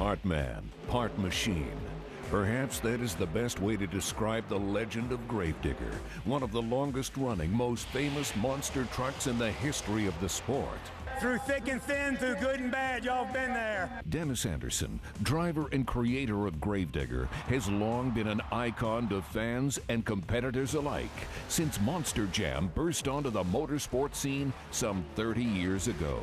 Part man, part machine. Perhaps that is the best way to describe the legend of Gravedigger, one of the longest-running, most famous monster trucks in the history of the sport. Through thick and thin, through good and bad, y'all have been there. Dennis Anderson, driver and creator of Gravedigger, has long been an icon to fans and competitors alike since Monster Jam burst onto the motorsport scene some 30 years ago.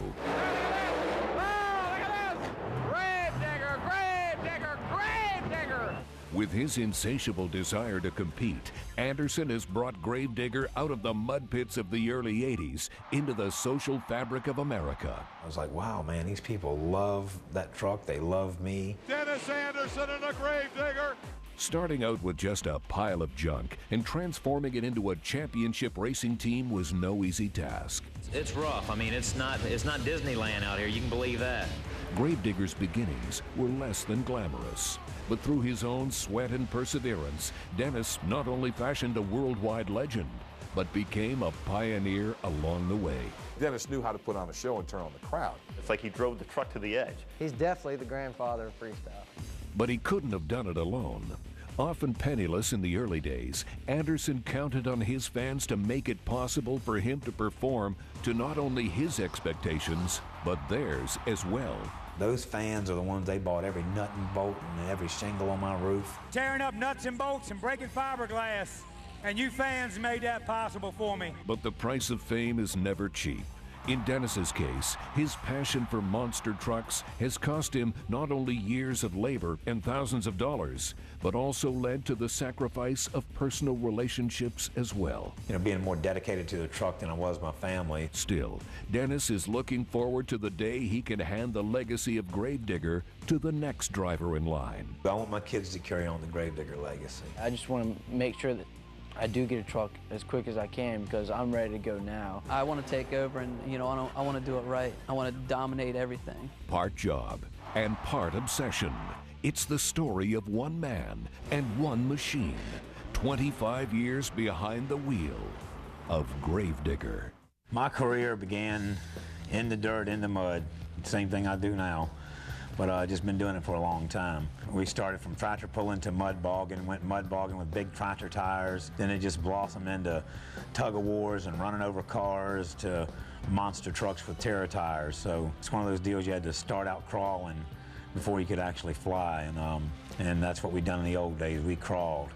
With his insatiable desire to compete, Anderson has brought Gravedigger out of the mud pits of the early 80s into the social fabric of America. I was like, wow, man, these people love that truck. They love me. Dennis Anderson and a Gravedigger. Starting out with just a pile of junk and transforming it into a championship racing team was no easy task. It's rough. I mean, it's not Disneyland out here. You can believe that. Gravedigger's beginnings were less than glamorous. But through his own sweat and perseverance, Dennis not only fashioned a worldwide legend, but became a pioneer along the way. Dennis knew how to put on a show and turn on the crowd. It's like he drove the truck to the edge. He's definitely the grandfather of freestyle. But he couldn't have done it alone. Often penniless in the early days, Anderson counted on his fans to make it possible for him to perform to not only his expectations, but theirs as well. Those fans are the ones they bought every nut and bolt and every shingle on my roof. Tearing up nuts and bolts and breaking fiberglass. And you fans made that possible for me. But the price of fame is never cheap. In Dennis's case, his passion for monster trucks has cost him not only years of labor and thousands of dollars, but also led to the sacrifice of personal relationships as well. You know, being more dedicated to the truck than I was my family. Still, Dennis is looking forward to the day he can hand the legacy of Gravedigger to the next driver in line. I want my kids to carry on the Gravedigger legacy. I just want to make sure that I do get a truck as quick as I can because I'm ready to go now. I want to take over and, you know, I want to do it right. I want to dominate everything. Part job and part obsession. It's the story of one man and one machine. 25 years behind the wheel of Gravedigger. My career began in the dirt, in the mud. Same thing I do now. But I've just been doing it for a long time. We started from tractor pulling to mud bogging, went mud bogging with big tractor tires. Then it just blossomed into tug of wars and running over cars to monster trucks with terror tires. So it's one of those deals you had to start out crawling before you could actually fly. And that's what we done in the old days. We crawled.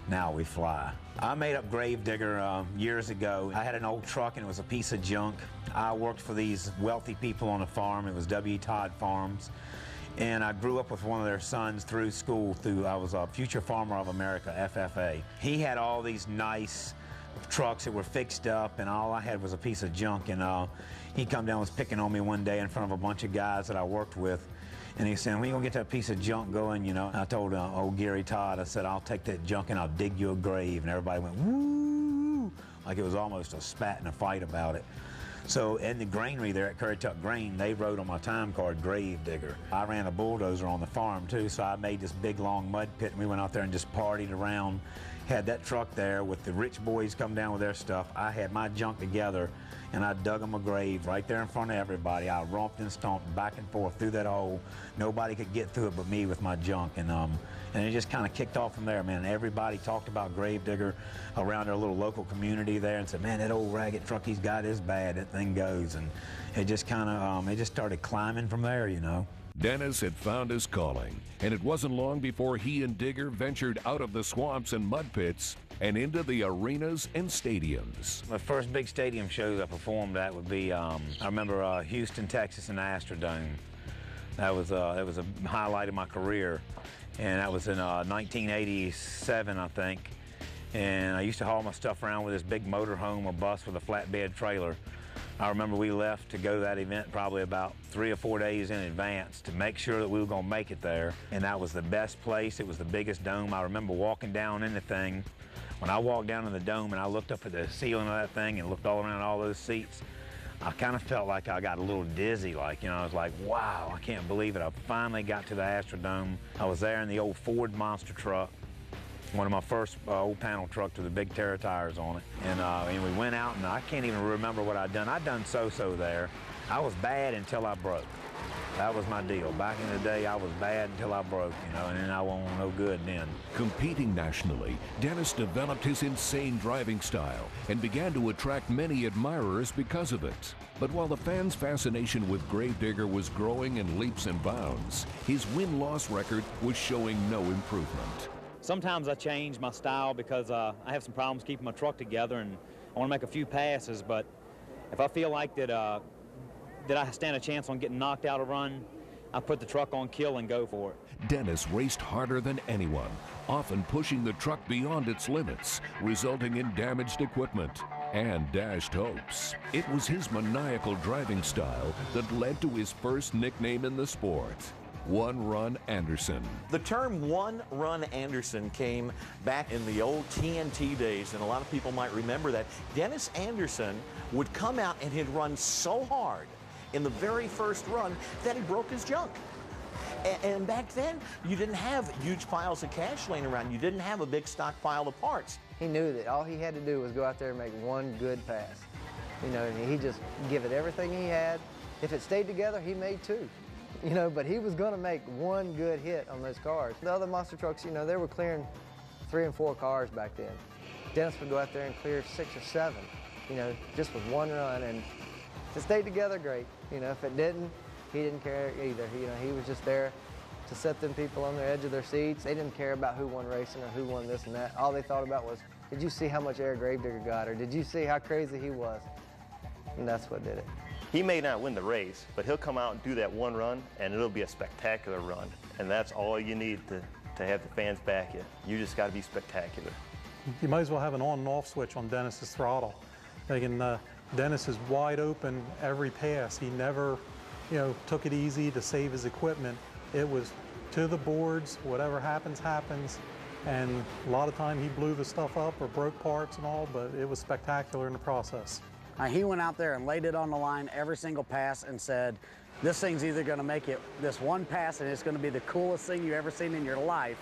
Now we fly. I made up Gravedigger years ago. I had an old truck and it was a piece of junk. I worked for these wealthy people on a farm. It was W. Todd Farms. And I grew up with one of their sons through school. I was a Future Farmer of America, FFA. He had all these nice trucks that were fixed up, and all I had was a piece of junk. And he come down and was picking on me one day in front of a bunch of guys that I worked with. And he said, when you gonna get that piece of junk going, you know? And I told old Gary Todd, I said, I'll take that junk and I'll dig you a grave. And everybody went, woo! Like it was almost a spat and a fight about it. So in the granary there at Currituck Grain, they wrote on my time card, Gravedigger. I ran a bulldozer on the farm too, so I made this big long mud pit and we went out there and just partied around. Had that truck there with the rich boys come down with their stuff. I had my junk together and I dug them a grave right there in front of everybody. I romped and stomped back and forth through that hole. Nobody could get through it but me with my junk. And it just kind of kicked off from there, man. Everybody talked about Gravedigger around our little local community there and said, man, that old ragged truck he's got is bad, that thing goes. And it just kind of, it just started climbing from there, you know. Dennis had found his calling, and it wasn't long before he and Digger ventured out of the swamps and mud pits and into the arenas and stadiums. The first big stadium shows I performed at would be, I remember Houston, Texas, and the Astrodome. That was a highlight of my career. And that was in 1987, I think. And I used to haul my stuff around with this big motorhome or bus with a flatbed trailer. I remember we left to go to that event probably about 3 or 4 days in advance to make sure that we were gonna make it there. And that was the best place. It was the biggest dome. I remember walking down in the thing. When I walked down in the dome and I looked up at the ceiling of that thing and looked all around all those seats, I kind of felt like I got a little dizzy, like, you know, I was like, wow, I can't believe it. I finally got to the Astrodome. I was there in the old Ford monster truck, one of my first old panel trucks with the big terror tires on it. And we went out and I can't even remember what I'd done. I'd done so-so there. I was bad until I broke. That was my deal. Back in the day, I was bad until I broke, you know, and then I wasn't no good then. Competing nationally, Dennis developed his insane driving style and began to attract many admirers because of it. But while the fans' fascination with Gravedigger was growing in leaps and bounds, his win-loss record was showing no improvement. Sometimes I change my style because I have some problems keeping my truck together, and I want to make a few passes, but if I feel like that I stand a chance on getting knocked out of run, I put the truck on kill and go for it. Dennis raced harder than anyone, often pushing the truck beyond its limits, resulting in damaged equipment and dashed hopes. It was his maniacal driving style that led to his first nickname in the sport, One Run Anderson. The term One Run Anderson came back in the old TNT days, and a lot of people might remember that. Dennis Anderson would come out and he'd run so hard in the very first run that he broke his junk. And back then, you didn't have huge piles of cash laying around. You didn't have a big stockpile of parts. He knew that all he had to do was go out there and make one good pass. You know, and he just give it everything he had. If it stayed together, he made two. You know, but he was going to make one good hit on those cars. The other monster trucks, you know, they were clearing 3 and 4 cars back then. Dennis would go out there and clear 6 or 7, you know, just with one run, and if it stayed together, great. You know, if it didn't, he didn't care either. You know, he was just there to set them people on the edge of their seats. They didn't care about who won racing or who won this and that. All they thought about was, did you see how much air Gravedigger got, or did you see how crazy he was? And that's what did it. He may not win the race, but he'll come out and do that one run, and it'll be a spectacular run. And that's all you need to have the fans back you. You just got to be spectacular. You might as well have an on and off switch on Dennis's throttle. Dennis is wide open every pass. He never, you know, took it easy to save his equipment. It was to the boards, whatever happens, happens. And a lot of time he blew the stuff up or broke parts and all, but it was spectacular in the process. He went out there and laid it on the line every single pass and said, this thing's either going to make it this one pass and it's going to be the coolest thing you've ever seen in your life,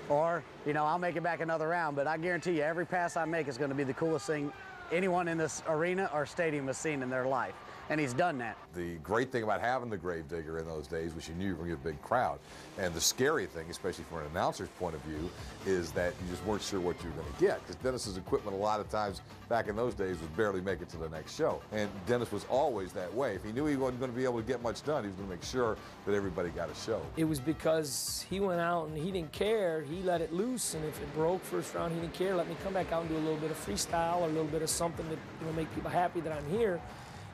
or, you know, I'll make it back another round, but I guarantee you every pass I make is going to be the coolest thing anyone in this arena or stadium has seen in their life. And he's done that. The great thing about having the Gravedigger in those days was you knew you were going to get a big crowd. And the scary thing, especially from an announcer's point of view, is that you just weren't sure what you were going to get. Because Dennis's equipment a lot of times back in those days would barely make it to the next show. And Dennis was always that way. If he knew he wasn't going to be able to get much done, he was going to make sure that everybody got a show. It was because he went out and he didn't care. He let it loose, and if it broke first round, he didn't care. Let me come back out and do a little bit of freestyle or a little bit of something that, you know, make people happy that I'm here.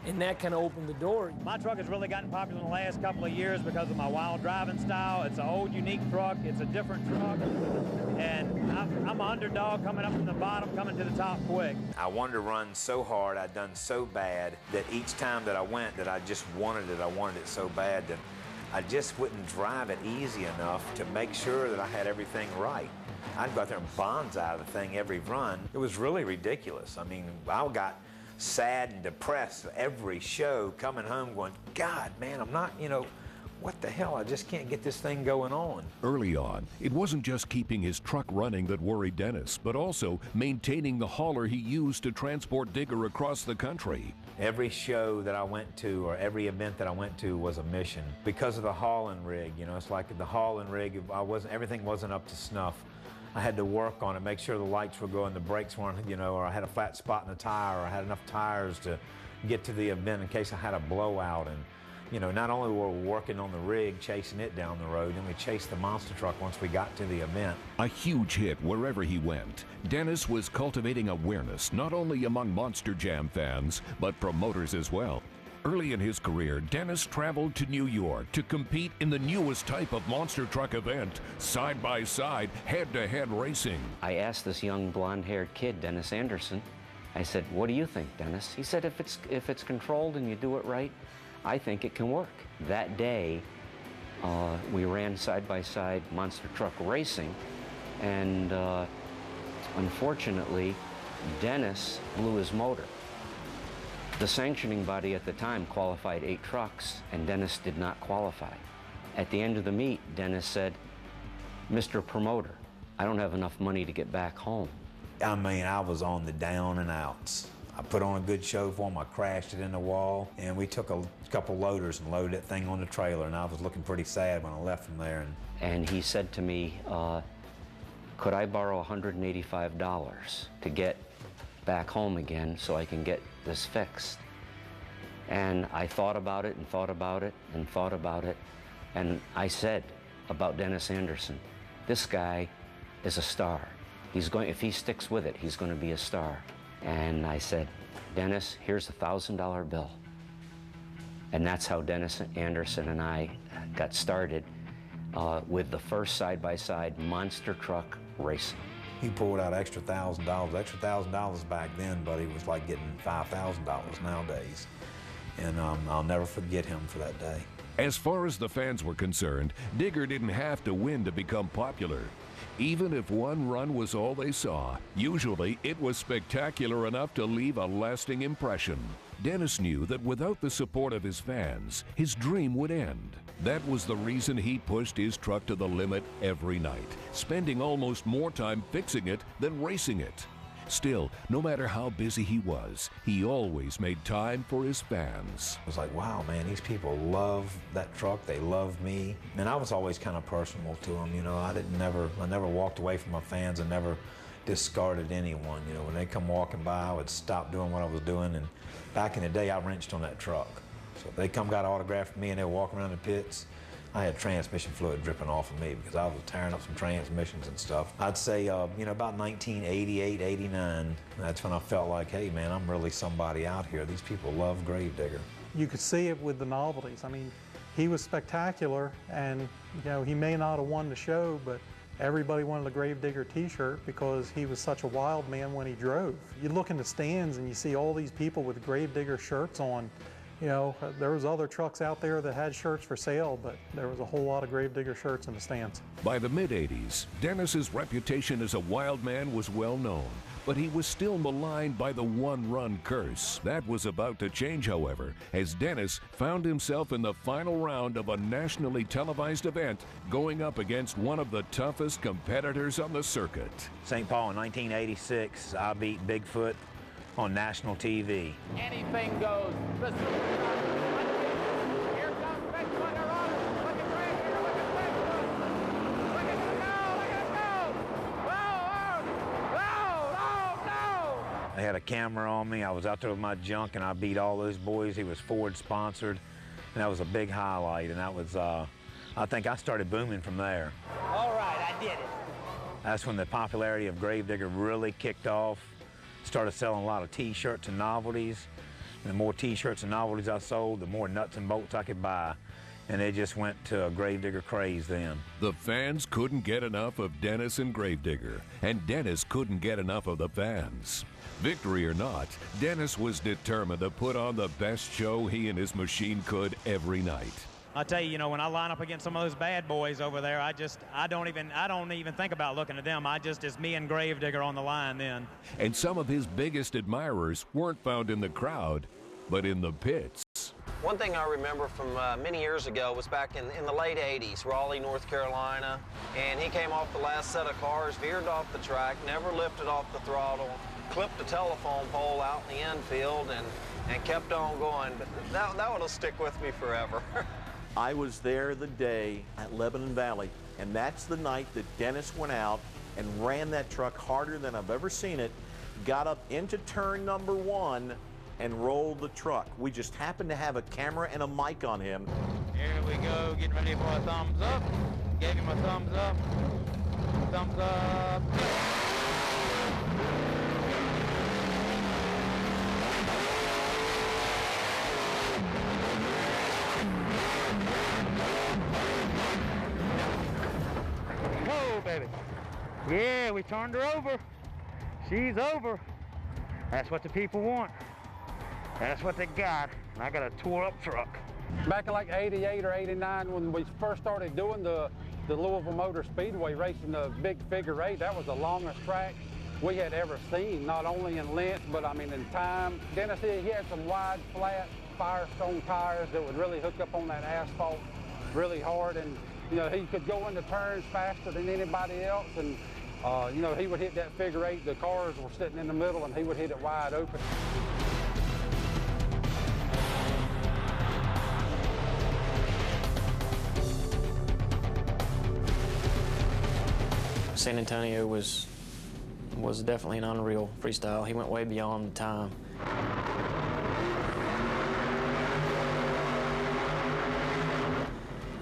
And that kind of opened the door. My truck has really gotten popular in the last couple of years because of my wild driving style. It's an old, unique truck. It's a different truck. And I'm an underdog coming up from the bottom, coming to the top quick. I wanted to run so hard, I'd done so bad, that each time that I went, that I just wanted it so bad that I just wouldn't drive it easy enough to make sure that I had everything right. I'd go out there and bonsai the thing every run. It was really ridiculous. I mean, I got sad and depressed every show, coming home going, God, man, I'm not, you know, what the hell, I just can't get this thing going on. Early on, it wasn't just keeping his truck running that worried Dennis, but also maintaining the hauler he used to transport Digger across the country. Every show that I went to, or every event that I went to, was a mission. Because of the hauling rig, you know, it's like the hauling rig, everything wasn't up to snuff. I had to work on it, make sure the lights were going, the brakes weren't, you know, or I had a flat spot in the tire, or I had enough tires to get to the event in case I had a blowout. And, you know, not only were we working on the rig, chasing it down the road, then we chased the monster truck once we got to the event. A huge hit wherever he went. Dennis was cultivating awareness not only among Monster Jam fans, but promoters as well. Early in his career, Dennis traveled to New York to compete in the newest type of monster truck event, side-by-side, head-to-head racing. I asked this young blonde-haired kid, Dennis Anderson, I said, what do you think, Dennis? He said, if it's controlled and you do it right, I think it can work. That day, we ran side-by-side monster truck racing, and unfortunately, Dennis blew his motor. The sanctioning body at the time qualified 8 trucks, and Dennis did not qualify. At the end of the meet, Dennis said, Mr. Promoter, I don't have enough money to get back home. I mean, I was on the down and outs. I put on a good show for him. I crashed it in the wall, and we took a couple loaders and loaded that thing on the trailer, and I was looking pretty sad when I left from there. And he said to me, could I borrow $185 to get back home again so I can get this fixed? And I thought about it and thought about it and thought about it, and I said about Dennis Anderson, this guy is a star. If he sticks with it, he's going to be a star. And I said, Dennis, here's a $1,000 bill. And that's how Dennis Anderson and I got started with the first side-by-side monster truck racing. He pulled out extra $1,000. Extra $1,000 back then, buddy, was like getting $5,000 nowadays. And I'll never forget him for that day. As far as the fans were concerned, Digger didn't have to win to become popular. Even if one run was all they saw, usually it was spectacular enough to leave a lasting impression. Dennis knew that without the support of his fans, his dream would end. That was the reason he pushed his truck to the limit every night, spending almost more time fixing it than racing it. Still, no matter how busy he was, he always made time for his fans. It was like, wow, man, these people love that truck. They love me. And I was always kind of personal to them. You know, I never walked away from my fans and never discarded anyone. You know, when they come walking by, I would stop doing what I was doing. And back in the day, I wrenched on that truck. So if they come got an autograph from me and they walk around the pits, I had transmission fluid dripping off of me because I was tearing up some transmissions and stuff. I'd say, you know, about 1988, 89, that's when I felt like, hey, man, I'm really somebody out here. These people love Gravedigger. You could see it with the novelties. I mean, he was spectacular, and, you know, he may not have won the show, but everybody wanted a Gravedigger t-shirt because he was such a wild man when he drove. You look in the stands and you see all these people with Gravedigger shirts on. You know, there was other trucks out there that had shirts for sale, but there was a whole lot of Gravedigger shirts in the stands. By the mid-'80s, Dennis's reputation as a wild man was well known, but he was still maligned by the one-run curse. That was about to change, however, as Dennis found himself in the final round of a nationally televised event going up against one of the toughest competitors on the circuit. St. Paul in 1986, I beat Bigfoot on national TV. Anything goes. The superstar. Here comes Bigfoot. They're on it. Look at Gravedigger. Look at Bigfoot. Look at him go. Look at him go. No. They had a camera on me. I was out there with my junk, and I beat all those boys. He was Ford sponsored, and that was a big highlight. And that was, I think I started booming from there. All right, I did it. That's when the popularity of Gravedigger really kicked off. Started selling a lot of t-shirts and novelties. And the more t-shirts and novelties I sold, the more nuts and bolts I could buy. And it just went to a Gravedigger craze then. The fans couldn't get enough of Dennis and Gravedigger, and Dennis couldn't get enough of the fans. Victory or not, Dennis was determined to put on the best show he and his machine could every night. I'll tell you, you know, when I line up against some of those bad boys over there, I don't even think about looking at them. It's me and Gravedigger on the line then. And some of his biggest admirers weren't found in the crowd, but in the pits. One thing I remember from many years ago was back in the late 80s, Raleigh, North Carolina, and he came off the last set of cars, veered off the track, never lifted off the throttle, clipped a telephone pole out in the infield, and kept on going. But that will stick with me forever. I was there the day at Lebanon Valley, and that's the night that Dennis went out and ran that truck harder than I've ever seen it, got up into turn number 1 and rolled the truck. We just happened to have a camera and a mic on him. Here we go, getting ready for a thumbs up. Gave him a thumbs up. Thumbs up. Baby. Yeah, we turned her over. She's over. That's what the people want. That's what they got. And I got a tore up truck. Back in like 88 or 89 when we first started doing the Louisville Motor Speedway racing the big figure 8, that was the longest track we had ever seen, not only in length, but I mean in time. Dennis, he had some wide, flat Firestone tires that would really hook up on that asphalt really hard, and you know, he could go into turns faster than anybody else, and you know, he would hit that figure 8. The cars were sitting in the middle, and he would hit it wide open. San Antonio was definitely an unreal freestyle. He went way beyond the time.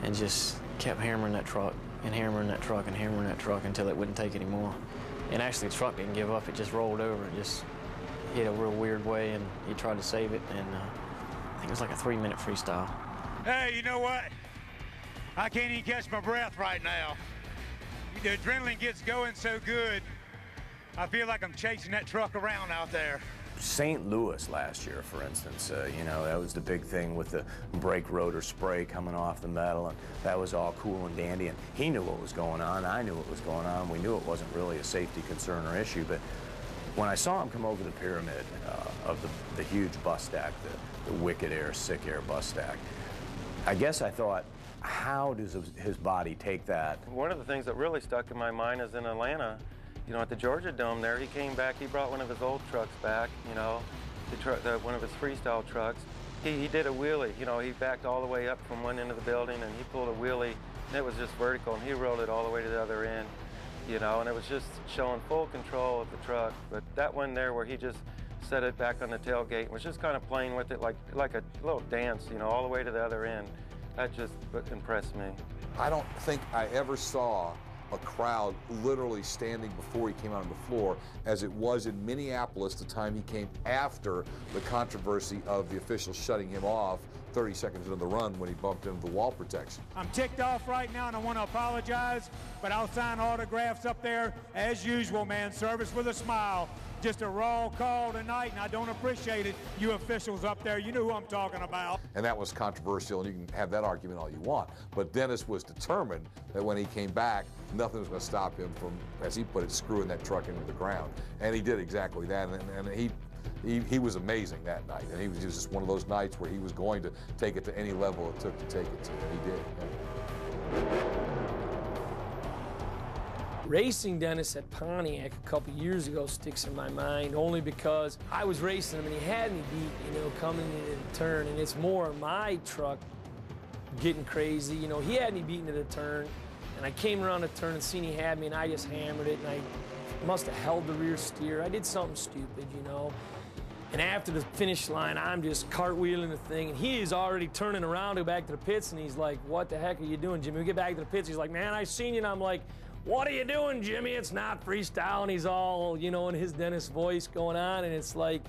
And just kept hammering that truck and hammering that truck and hammering that truck until it wouldn't take anymore. And actually the truck didn't give up, it just rolled over. It just hit a real weird way, and he tried to save it, and I think it was like a 3-minute freestyle. Hey, you know what? I can't even catch my breath right now. The adrenaline gets going so good, I feel like I'm chasing that truck around out there. St. Louis last year, for instance, you know, that was the big thing with the brake rotor spray coming off the metal, and that was all cool and dandy, and he knew what was going on, I knew what was going on, we knew it wasn't really a safety concern or issue, but when I saw him come over the pyramid of the huge bus stack, the Wicked Air, Sick Air bus stack, I guess I thought, how does his body take that? One of the things that really stuck in my mind is in Atlanta, you know, at the Georgia Dome there, he came back, he brought one of his old trucks back, you know, one of his freestyle trucks. He did a wheelie, you know, he backed all the way up from one end of the building and he pulled a wheelie, and it was just vertical, and he rolled it all the way to the other end, you know, and it was just showing full control of the truck. But that one there where he just set it back on the tailgate and was just kind of playing with it like a little dance, you know, all the way to the other end, that just impressed me. I don't think I ever saw a crowd literally standing before he came out on the floor as it was in Minneapolis the time he came after the controversy of the officials shutting him off 30 seconds into the run when he bumped into the wall protection. I'm ticked off right now and I want to apologize, but I'll sign autographs up there as usual, man. Service with a smile. Just a raw call tonight, and I don't appreciate it. You officials up there, you know who I'm talking about. And that was controversial, and you can have that argument all you want. But Dennis was determined that when he came back, nothing was going to stop him from, as he put it, screwing that truck into the ground. And he did exactly that, and he was amazing that night. And he was just one of those nights where he was going to take it to any level it took to take it to, and he did. Yeah. Racing Dennis at Pontiac a couple years ago sticks in my mind only because I was racing him and he had me beat, you know, coming into the turn, and it's more my truck getting crazy. You know, he had me beating to the turn, and I came around the turn and seen he had me, and I just hammered it, and I must have held the rear steer. I did something stupid, you know. And after the finish line, I'm just cartwheeling the thing, and he is already turning around to go back to the pits, and he's like, "What the heck are you doing, Jimmy?" We get back to the pits, he's like, "Man, I seen you," and I'm like, "What are you doing, Jimmy? It's not freestyle." And he's all, you know, in his Dennis voice going on, and it's like,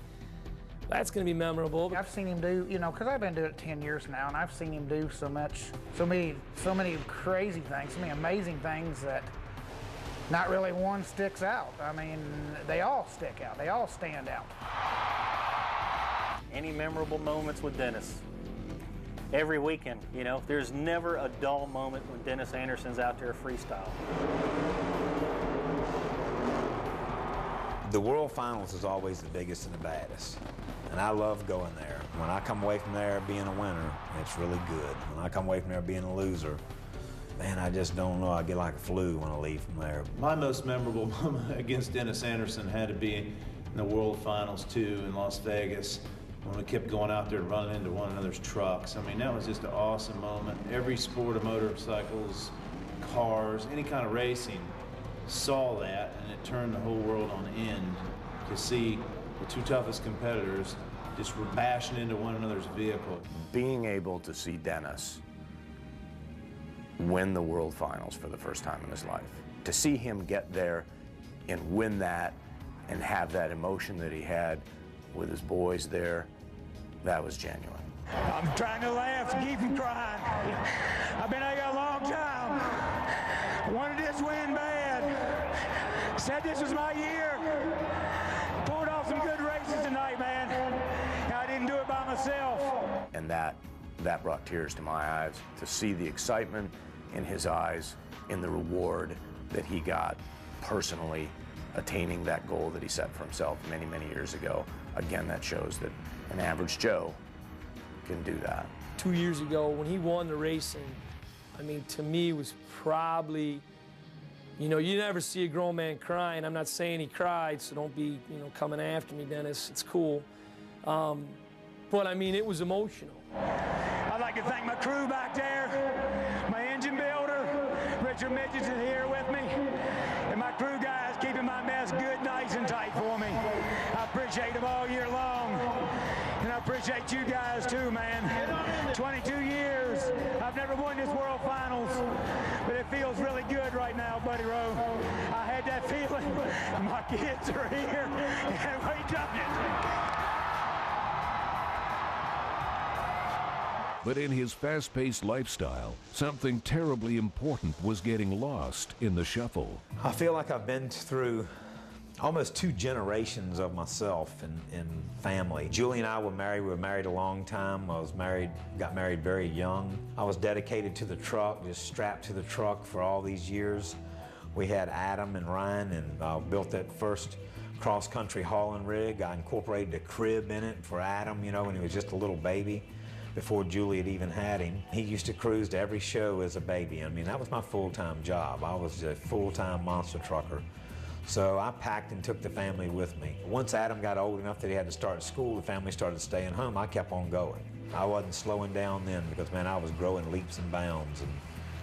that's going to be memorable. I've seen him do, you know, because I've been doing it 10 years now, and I've seen him do so many crazy things, so many amazing things that not really one sticks out. I mean, they all stick out. They all stand out. Any memorable moments with Dennis? Every weekend, you know, there's never a dull moment when Dennis Anderson's out there freestyle. The World Finals is always the biggest and the baddest, and I love going there. When I come away from there being a winner, it's really good. When I come away from there being a loser, man, I just don't know. I get like a flu when I leave from there. My most memorable moment against Dennis Anderson had to be in the World Finals 2 in Las Vegas, when we kept going out there running into one another's trucks. I mean, that was just an awesome moment. Every sport of motorcycles, cars, any kind of racing saw that, and it turned the whole world on end to see the two toughest competitors just were bashing into one another's vehicle. Being able to see Dennis win the World Finals for the first time in his life, to see him get there and win that and have that emotion that he had with his boys there, that was genuine. I'm trying to laugh to keep from crying. I've been out here a long time. Wanted this win bad. Said this was my year. Pulled off some good races tonight, man. And I didn't do it by myself. And that brought tears to my eyes, to see the excitement in his eyes, in the reward that he got personally, attaining that goal that he set for himself many, many years ago. Again, that shows that an average Joe can do that. 2 years ago, when he won the racing, I mean, to me, was probably, you know, you never see a grown man crying. I'm not saying he cried, so don't be, you know, coming after me, Dennis. It's cool. But, I mean, it was emotional. I'd like to thank my crew back there, my engine builder, Butcher Midgets is here with me, and my crew guys keeping my mess good, nice and tight for me. I appreciate them all year long, and I appreciate you guys too, man. 22 years, I've never won this World Finals, but it feels really good right now, Buddy Rowe. I had that feeling. My kids are here, and we done it. But in his fast-paced lifestyle, something terribly important was getting lost in the shuffle. I feel like I've been through almost 2 generations of myself and family. Julie and I were married. We were married a long time. Got married very young. I was dedicated to the truck, just strapped to the truck for all these years. We had Adam and Ryan, and built that first cross-country hauling rig. I incorporated a crib in it for Adam, you know, when he was just a little baby, before Julie had even had him. He used to cruise to every show as a baby. I mean, that was my full-time job. I was a full-time monster trucker. So I packed and took the family with me. Once Adam got old enough that he had to start school, the family started staying home. I kept on going. I wasn't slowing down then because, man, I was growing leaps and bounds, and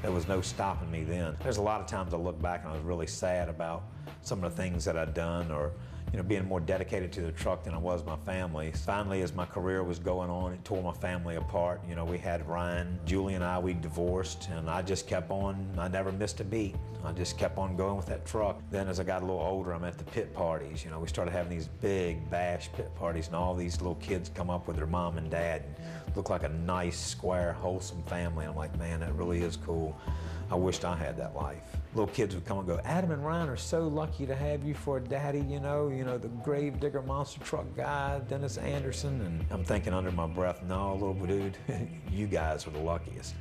there was no stopping me then. There's a lot of times I look back and I was really sad about some of the things that I'd done, or being more dedicated to the truck than I was my family. Finally, as my career was going on, it tore my family apart. We had Ryan, Julie and I, we divorced, and I just kept on. I never missed a beat. I just kept on going with that truck. Then as I got a little older, I'm at the pit parties. We started having these big bash pit parties, and all these little kids come up with their mom and dad and look like a nice, square, wholesome family. And I'm like, man, that really is cool. I wished I had that life. Little kids would come and go, Adam and Ryan are so lucky to have you for a daddy, the Gravedigger monster truck guy, Dennis Anderson. And I'm thinking under my breath, no, little dude, you guys are the luckiest.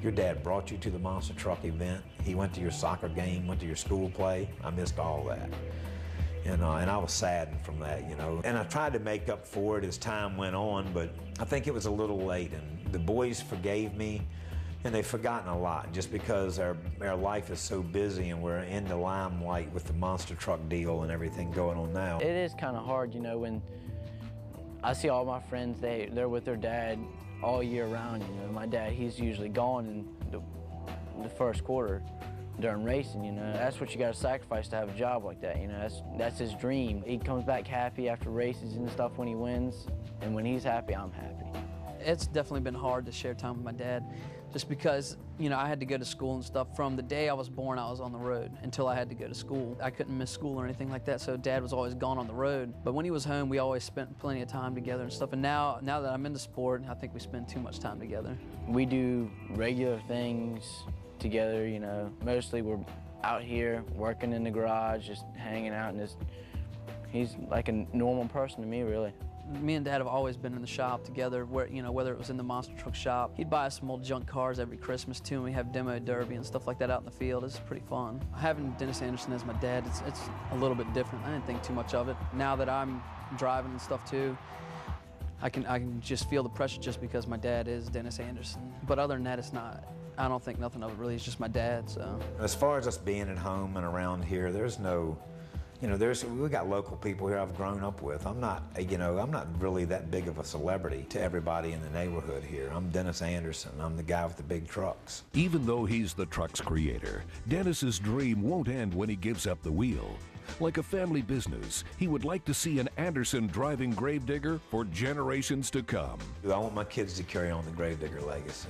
Your dad brought you to the monster truck event. He went to your soccer game, went to your school play. I missed all that. And I was saddened from that, And I tried to make up for it as time went on, but I think it was a little late. And the boys forgave me. And they've forgotten a lot just because our life is so busy and we're in the limelight with the monster truck deal and everything going on now. It is kind of hard, when I see all my friends, they're with their dad all year round. My dad, he's usually gone in the first quarter during racing. That's what you got to sacrifice to have a job like that. That's his dream. He comes back happy after races and stuff when he wins, and when he's happy, I'm happy. It's definitely been hard to share time with my dad. Just because, I had to go to school and stuff. From the day I was born, I was on the road until I had to go to school. I couldn't miss school or anything like that, so Dad was always gone on the road. But when he was home, we always spent plenty of time together and stuff. And now that I'm in the sport, I think we spend too much time together. We do regular things together, Mostly we're out here working in the garage, just hanging out, and he's like a normal person to me, really. Me and Dad have always been in the shop together, where, whether it was in the monster truck shop. He'd buy us some old junk cars every Christmas too, and we have demo derby and stuff like that out in the field. It's pretty fun. Having Dennis Anderson as my dad, it's a little bit different. I didn't think too much of it. Now that I'm driving and stuff too, I can just feel the pressure just because my dad is Dennis Anderson. But other than that, it's not. I don't think nothing of it really. It's just my dad. So as far as us being at home and around here, there's no. We got local people here I've grown up with. I'm not really that big of a celebrity to everybody in the neighborhood here. I'm Dennis Anderson. I'm the guy with the big trucks. Even though he's the truck's creator, Dennis's dream won't end when he gives up the wheel. Like a family business, he would like to see an Anderson driving Gravedigger for generations to come. I want my kids to carry on the Gravedigger legacy,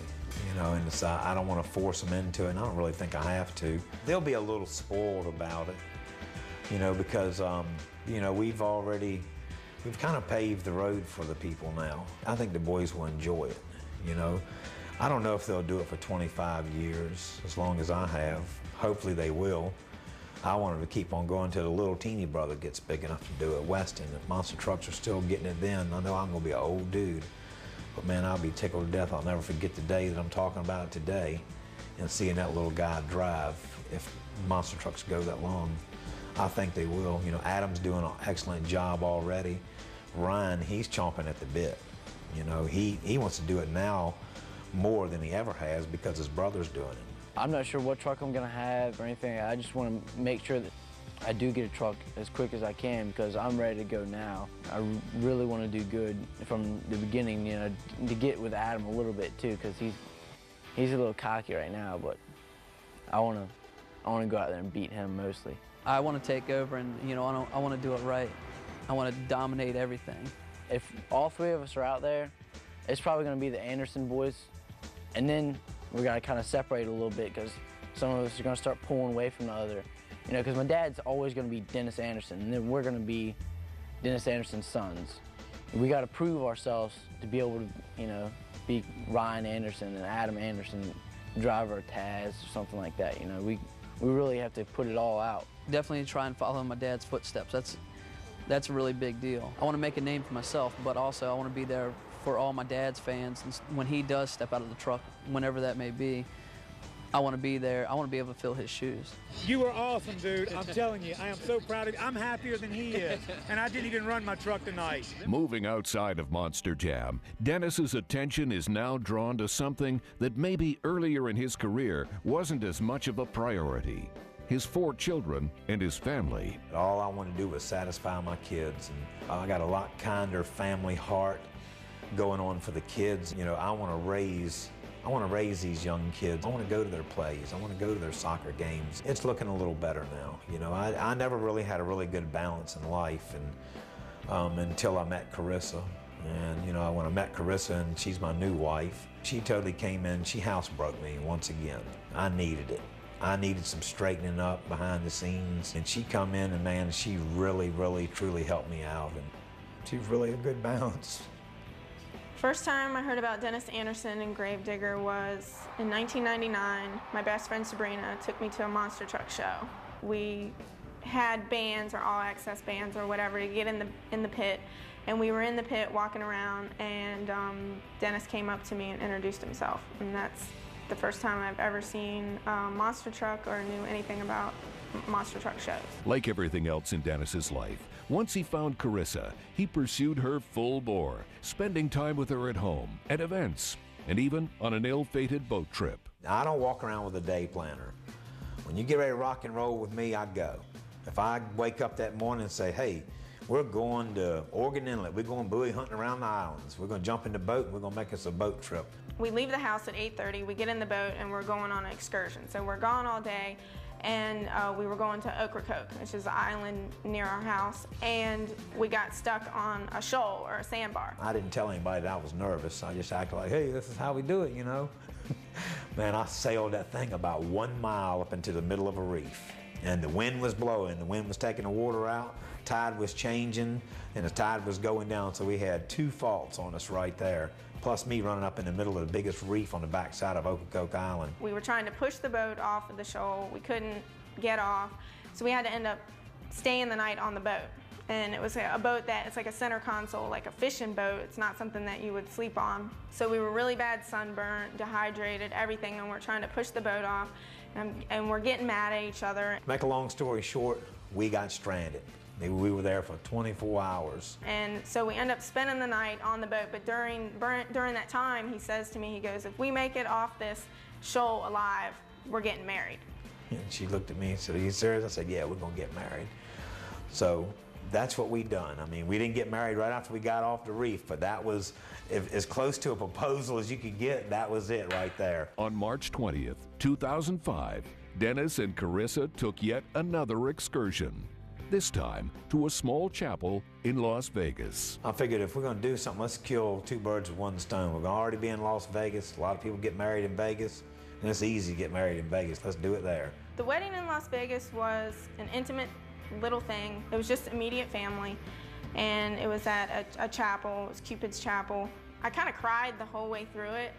and I don't want to force them into it, and I don't really think I have to. They'll be a little spoiled about it. Because, we've kind of paved the road for the people now. I think the boys will enjoy it, I don't know if they'll do it for 25 years, as long as I have. Hopefully they will. I want them to keep on going till the little teeny brother gets big enough to do it. Weston, if monster trucks are still getting it then, I know I'm going to be an old dude. But, man, I'll be tickled to death. I'll never forget the day that I'm talking about it today and seeing that little guy drive if monster trucks go that long. I think they will. Adam's doing an excellent job already. Ryan, he's chomping at the bit. He wants to do it now more than he ever has because his brother's doing it. I'm not sure what truck I'm going to have or anything. I just want to make sure that I do get a truck as quick as I can because I'm ready to go now. I really want to do good from the beginning, to get with Adam a little bit too because he's a little cocky right now, but I want to I want to go out there and beat him mostly. I want to take over, and you know, I want to do it right. I want to dominate everything. If all three of us are out there, it's probably going to be the Anderson boys, and then we're going to kind of separate a little bit because some of us are going to start pulling away from the other. You know, because my dad's always going to be Dennis Anderson, and then we're going to be Dennis Anderson's sons. We got to prove ourselves to be able to, you know, be Ryan Anderson and Adam Anderson, driver of Taz or something like that. You know, we really have to put it all out. Definitely try and follow my dad's footsteps. That's a really big deal. I want to make a name for myself, but also I want to be there for all my dad's fans. And when he does step out of the truck, whenever that may be, I want to be there. I want to be able to fill his shoes. You were awesome, dude. I'm telling you, I am so proud of you. I'm happier than he is, and I didn't even run my truck tonight. Moving outside of Monster Jam, Dennis's attention is now drawn to something that maybe earlier in his career wasn't as much of a priority: his 4 children and his family. All I want to do is satisfy my kids, and I got a lot kinder family heart going on for the kids. You know, I want to raise these young kids. I want to go to their plays. I want to go to their soccer games. It's looking a little better now. You know, I never really had a really good balance in life, and until I met Carissa. And you know, when I met Carissa, and she's my new wife, she totally came in. She housebroke me once again. I needed it. I needed some straightening up behind the scenes, and she come in, and man, she really, really, truly helped me out, and she's really a good balance. First time I heard about Dennis Anderson and Gravedigger was in 1999. My best friend Sabrina took me to a monster truck show. We had bands or all-access bands or whatever to get in the pit, and we were in the pit walking around, and Dennis came up to me and introduced himself, and that's the first time I've ever seen a monster truck or knew anything about monster truck shows. Like everything else in Dennis's life, once he found Carissa, he pursued her full bore, spending time with her at home, at events, and even on an ill-fated boat trip. I don't walk around with a day planner. When you get ready to rock and roll with me, I go. If I wake up that morning and say, hey, we're going to Oregon Inlet, we're going buoy hunting around the islands, we're going to jump in the boat, and we're going to make us a boat trip. We leave the house at 8:30, we get in the boat, and we're going on an excursion. So we're gone all day, and we were going to Ocracoke, which is an island near our house, and we got stuck on a shoal or a sandbar. I didn't tell anybody that I was nervous. I just acted like, hey, this is how we do it, you know? Man, I sailed that thing about 1 mile up into the middle of a reef, and the wind was blowing, the wind was taking the water out, tide was changing, and the tide was going down, so we had 2 faults on us right there, plus me running up in the middle of the biggest reef on the backside of Ocracoke Island. We were trying to push the boat off of the shoal. We couldn't get off, so we had to end up staying the night on the boat. And it was a boat that, it's like a center console, like a fishing boat. It's not something that you would sleep on. So we were really bad sunburned, dehydrated, everything, and we're trying to push the boat off, and we're getting mad at each other. Make a long story short, we got stranded. We were there for 24 hours. And so we end up spending the night on the boat, but during that time, he says to me, he goes, if we make it off this shoal alive, we're getting married. And she looked at me and said, are you serious? I said, yeah, we're gonna get married. So that's what we done. I mean, we didn't get married right after we got off the reef, but that was as close to a proposal as you could get. That was it right there. On March 20th, 2005, Dennis and Carissa took yet another excursion. This time to a small chapel in Las Vegas. I figured if we're going to do something, let's kill 2 birds with 1 stone. We're going to already be in Las Vegas. A lot of people get married in Vegas, and it's easy to get married in Vegas. Let's do it there. The wedding in Las Vegas was an intimate little thing. It was just immediate family, and it was at a chapel. It was Cupid's Chapel. I kind of cried the whole way through it.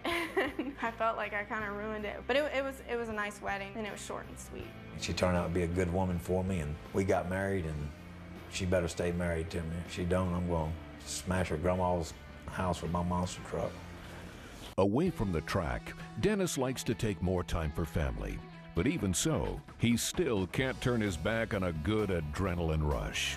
I felt like I kind of ruined it, but it was a nice wedding, and it was short and sweet. She turned out to be a good woman for me, and we got married, and she better stay married to me. If she don't, I'm going to smash her grandma's house with my monster truck. Away from the track, Dennis likes to take more time for family. But even so, he still can't turn his back on a good adrenaline rush.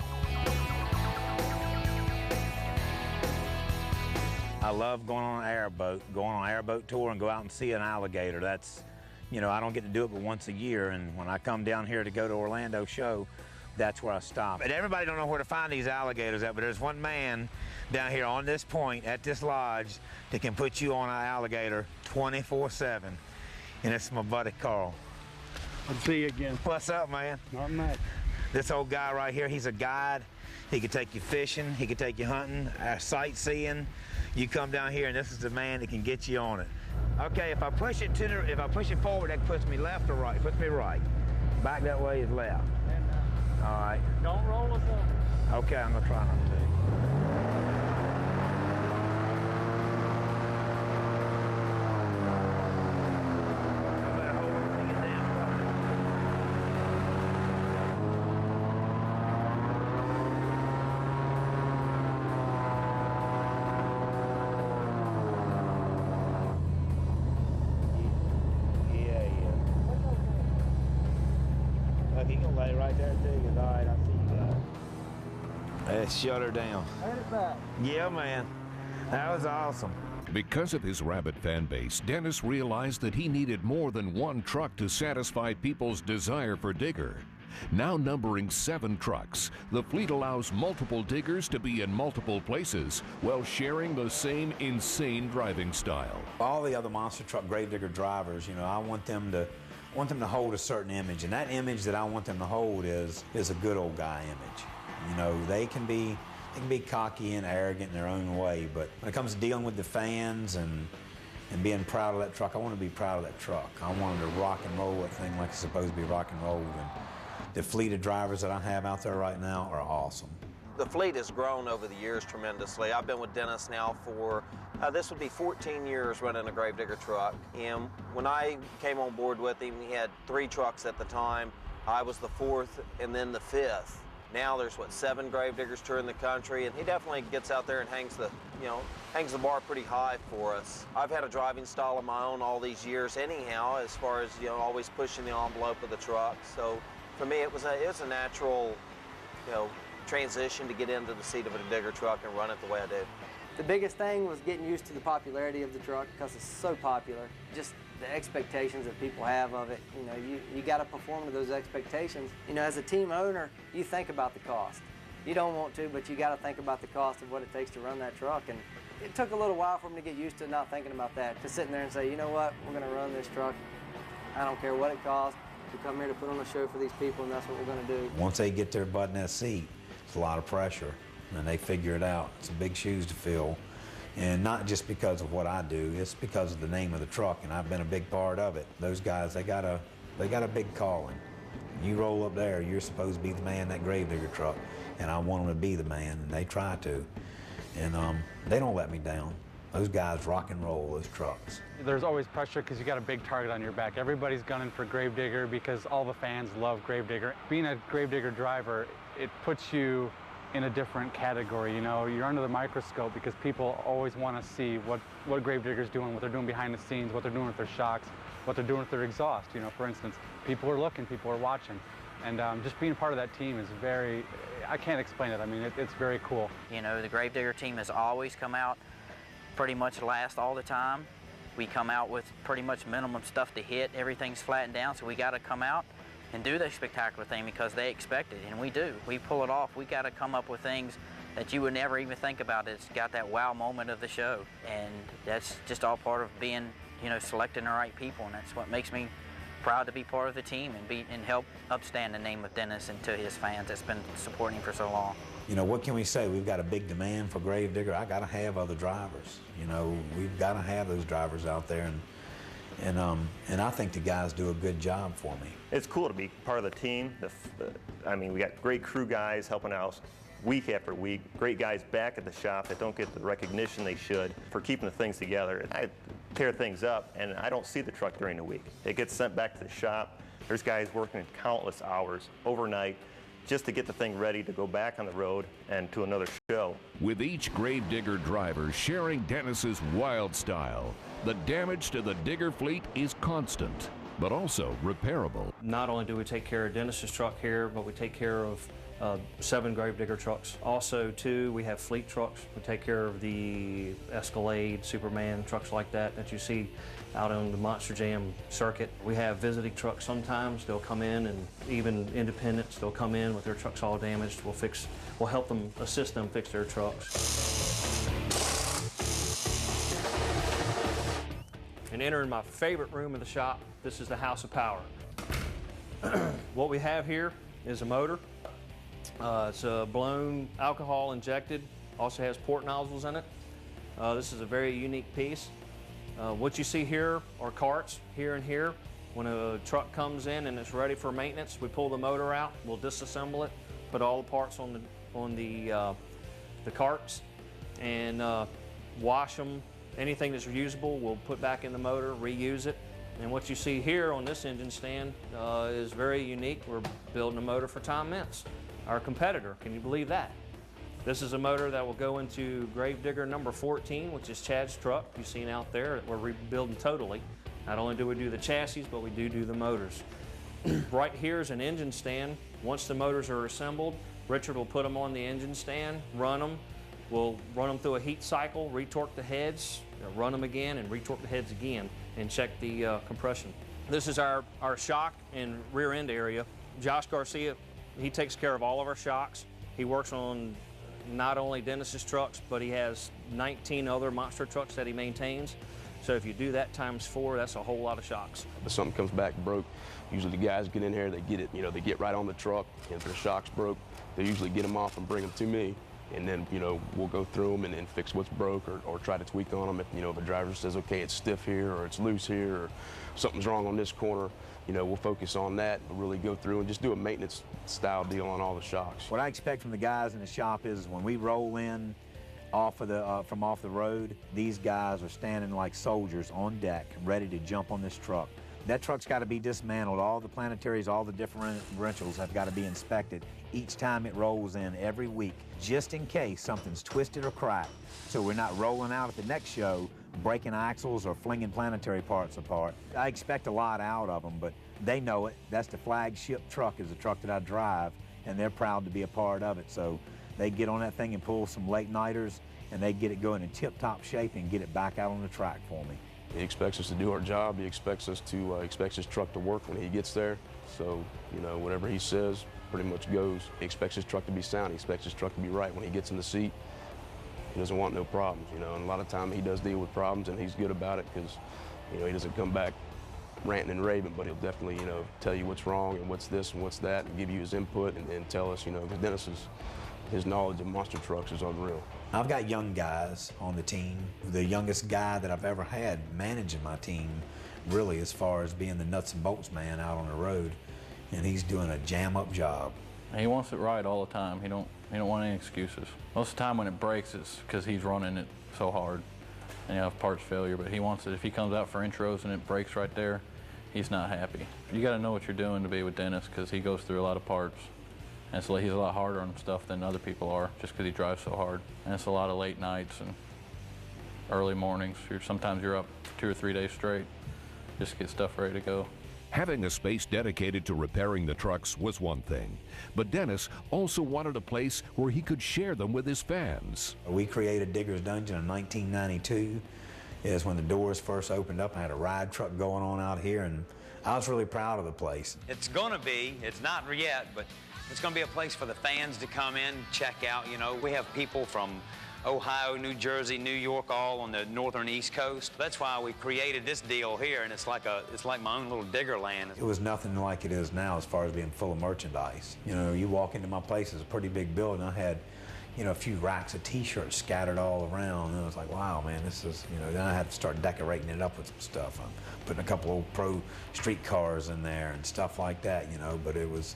I love going on an airboat, going on an airboat tour and go out and see an alligator. That's, you know, I don't get to do it but once a year, and when I come down here to go to Orlando show, that's where I stop. But everybody don't know where to find these alligators at, but there's one man down here on this point at this lodge that can put you on an alligator 24/7, and it's my buddy Carl. Good to see you again. What's up, man? Not much. This old guy right here, he's a guide. He could take you fishing, he could take you hunting, sightseeing. You come down here and this is the man that can get you on it. Okay, if I push it forward, that puts me left or right? It puts me right. Back that way is left. All right. Don't roll us over. Okay, I'm gonna try not to. Let's shut her down. Turn it back. Yeah, man. That was awesome. Because of his rabid fan base, Dennis realized that he needed more than one truck to satisfy people's desire for Digger. Now numbering 7 trucks, the fleet allows multiple Diggers to be in multiple places while sharing the same insane driving style. All the other monster truck Gravedigger drivers, you know, I want them to hold a certain image, and that image that I want them to hold is a good old guy image. You know, they can be cocky and arrogant in their own way, but when it comes to dealing with the fans and being proud of that truck, I want to be proud of that truck. I want them to rock and roll that thing like it's supposed to be rock and rolled. And the fleet of drivers that I have out there right now are awesome. The fleet has grown over the years tremendously. I've been with Dennis now for, this would be 14 years running a Gravedigger truck. And when I came on board with him, he had 3 trucks at the time. I was the 4th and then the 5th. Now there's, 7 Gravediggers touring the country, and he definitely gets out there and hangs the bar pretty high for us. I've had a driving style of my own all these years anyhow, as far as, always pushing the envelope of the truck. So for me, it was a natural, transition to get into the seat of a Digger truck and run it the way I did. The biggest thing was getting used to the popularity of the truck because it's so popular. Just the expectations that people have of it. You got to perform to those expectations. As a team owner, you think about the cost. You don't want to, but you got to think about the cost of what it takes to run that truck. And it took a little while for me to get used to not thinking about that, to sitting there and say, you know what, we're going to run this truck. I don't care what it costs. We come here to put on a show for these people, and that's what we're going to do. Once they get their butt in that seat, it's a lot of pressure, and they figure it out. It's big shoes to fill. And not just because of what I do, it's because of the name of the truck, and I've been a big part of it. Those guys, they got a big calling. You roll up there, you're supposed to be the man in that Gravedigger truck, and I want them to be the man, and they try to. And they don't let me down. Those guys rock and roll those trucks. There's always pressure because you got a big target on your back. Everybody's gunning for Gravedigger because all the fans love Gravedigger. Being a Gravedigger driver, it puts you in a different category. You're under the microscope because people always want to see what Gravedigger's doing, what they're doing behind the scenes, what they're doing with their shocks, what they're doing with their exhaust. For instance, people are looking, people are watching. And just being a part of that team is I can't explain it. I mean, it's very cool. The Gravedigger team has always come out pretty much last all the time. We come out with pretty much minimum stuff to hit. Everything's flattened down, so we got to come out and do the spectacular thing because they expect it, and we do. We pull it off. We got to come up with things that you would never even think about. It's got that wow moment of the show, and that's just all part of being, selecting the right people, and that's what makes me proud to be part of the team and help upstand the name of Dennis and to his fans that's been supporting him for so long. What can we say? We've got a big demand for Gravedigger. I got to have other drivers. We've got to have those drivers out there, and I think the guys do a good job for me. It's cool to be part of the team. We got great crew guys helping out week after week, great guys back at the shop that don't get the recognition they should for keeping the things together. I tear things up, and I don't see the truck during the week. It gets sent back to the shop. There's guys working countless hours overnight just to get the thing ready to go back on the road and to another show. With each Gravedigger driver sharing Dennis's wild style, the damage to the Digger fleet is constant, but also repairable. Not only do we take care of Dennis's truck here, but we take care of 7 Gravedigger trucks. Also, too, we have fleet trucks. We take care of the Escalade, Superman, trucks like that you see out on the Monster Jam circuit. We have visiting trucks sometimes. They'll come in, and even independents, they'll come in with their trucks all damaged. We'll help them, assist them fix their trucks. And entering my favorite room in the shop, this is the House of Power. What we have here is a motor. It's a blown alcohol injected, also has port nozzles in it. This is a very unique piece. What you see here are carts here and here. When a truck comes in and it's ready for maintenance, we pull the motor out, we'll disassemble it, put all the parts on the carts, and wash them. Anything that's reusable, we'll put back in the motor, reuse it. And what you see here on this engine stand is very unique. We're building a motor for Tom Mintz, our competitor. Can you believe that? This is a motor that will go into Gravedigger number 14, which is Chad's truck you've seen out there. We're rebuilding totally. Not only do we do the chassis, but we do the motors. Right here is an engine stand. Once the motors are assembled, Richard will put them on the engine stand, run them. We'll run them through a heat cycle, retorque the heads, run them again, and retorque the heads again, and check the compression. This is our shock and rear end area. Josh Garcia, he takes care of all of our shocks. He works on not only Dennis's trucks, but he has 19 other monster trucks that he maintains. So if you do that times 4, that's a whole lot of shocks. If something comes back broke, usually the guys get in here, they get it, they get right on the truck, and if the shock's broke, they usually get them off and bring them to me. And then, we'll go through them and fix what's broke or try to tweak on them. If a driver says, okay, it's stiff here or it's loose here or something's wrong on this corner, we'll focus on that and really go through and just do a maintenance style deal on all the shocks. What I expect from the guys in the shop is when we roll in from off the road, these guys are standing like soldiers on deck, ready to jump on this truck. That truck's got to be dismantled. All the planetaries, all the differentials have got to be inspected each time it rolls in every week, just in case something's twisted or cracked. So we're not rolling out at the next show, breaking axles or flinging planetary parts apart. I expect a lot out of them, but they know it. That's the flagship truck, is the truck that I drive, and they're proud to be a part of it. So they get on that thing and pull some late-nighters, and they get it going in tip-top shape and get it back out on the track for me. He expects us to do our job. He expects us to expects his truck to work when he gets there. So, whatever he says pretty much goes. He expects his truck to be sound. He expects his truck to be right when he gets in the seat. He doesn't want no problems, and a lot of time he does deal with problems, and he's good about it because, he doesn't come back ranting and raving, but he'll definitely, tell you what's wrong and what's this and what's that, and give you his input and tell us, because Dennis his knowledge of monster trucks is unreal. I've got young guys on the team. The youngest guy that I've ever had managing my team, really, as far as being the nuts and bolts man out on the road, and he's doing a jam-up job. He wants it right all the time. He don't want any excuses. Most of the time when it breaks, it's because he's running it so hard, and parts failure. But he wants it. If he comes out for intros and it breaks right there, he's not happy. You got to know what you're doing to be with Dennis, because he goes through a lot of parts. And so he's a lot harder on stuff than other people are, just because he drives so hard. And it's a lot of late nights and early mornings. Sometimes you're up 2 or 3 days straight just to get stuff ready to go. Having a space dedicated to repairing the trucks was one thing, but Dennis also wanted a place where he could share them with his fans. We created Digger's Dungeon in 1992. Is when the doors first opened up. I had a ride truck going on out here, and I was really proud of the place. It's gonna be, it's not yet, but it's going to be a place for the fans to come in, check out. We have people from Ohio, New Jersey, New York, all on the northern East Coast. That's why we created this deal here, and it's like my own little digger land. It was nothing like it is now as far as being full of merchandise. You walk into my place, it's a pretty big building. I had, a few racks of T-shirts scattered all around, and I was like, wow, man, this is, then I had to start decorating it up with some stuff. I'm putting a couple old pro street cars in there and stuff like that, but it was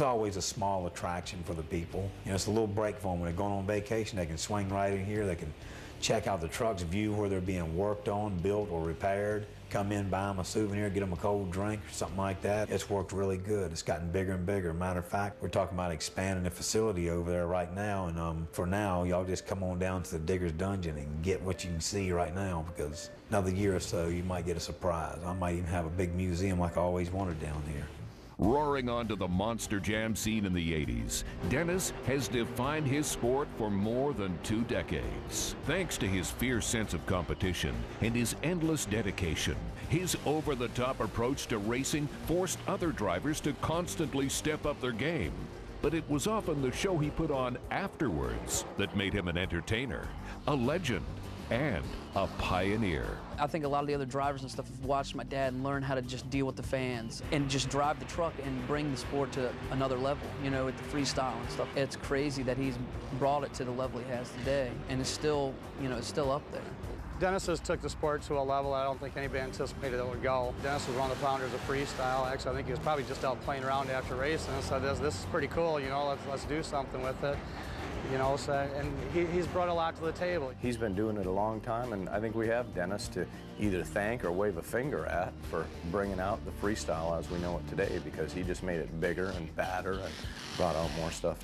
always a small attraction for the people. It's a little break for them. When they're going on vacation, they can swing right in here. They can check out the trucks, view where they're being worked on, built, or repaired. Come in, buy them a souvenir, get them a cold drink or something like that. It's worked really good. It's gotten bigger and bigger. Matter of fact, we're talking about expanding the facility over there right now. And for now, y'all just come on down to the Digger's Dungeon and get what you can see right now, because another year or so, you might get a surprise. I might even have a big museum like I always wanted down here. Roaring onto the monster jam scene in the 80s, Dennis has defined his sport for more than 2 decades. Thanks to his fierce sense of competition and his endless dedication, his over-the-top approach to racing forced other drivers to constantly step up their game. But it was often the show he put on afterwards that made him an entertainer, a legend. and a pioneer. I think a lot of the other drivers and stuff have watched my dad and learned how to just deal with the fans and just drive the truck and bring the sport to another level, you know, with the freestyle and stuff. It's crazy that he's brought it to the level he has today, and it's still, you know, it's still up there. Dennis has took the sport to a level I don't think anybody anticipated it would go. Dennis was one of the founders of freestyle. Actually, I think he was probably just out playing around after racing and said, this is pretty cool, you know, let's do something with it. You know, so, and he's brought a lot to the table. He's been doing it a long time, and I think we have Dennis to either thank or wave a finger at for bringing out the freestyle as we know it today, because he just made it bigger and badder and brought out more stuff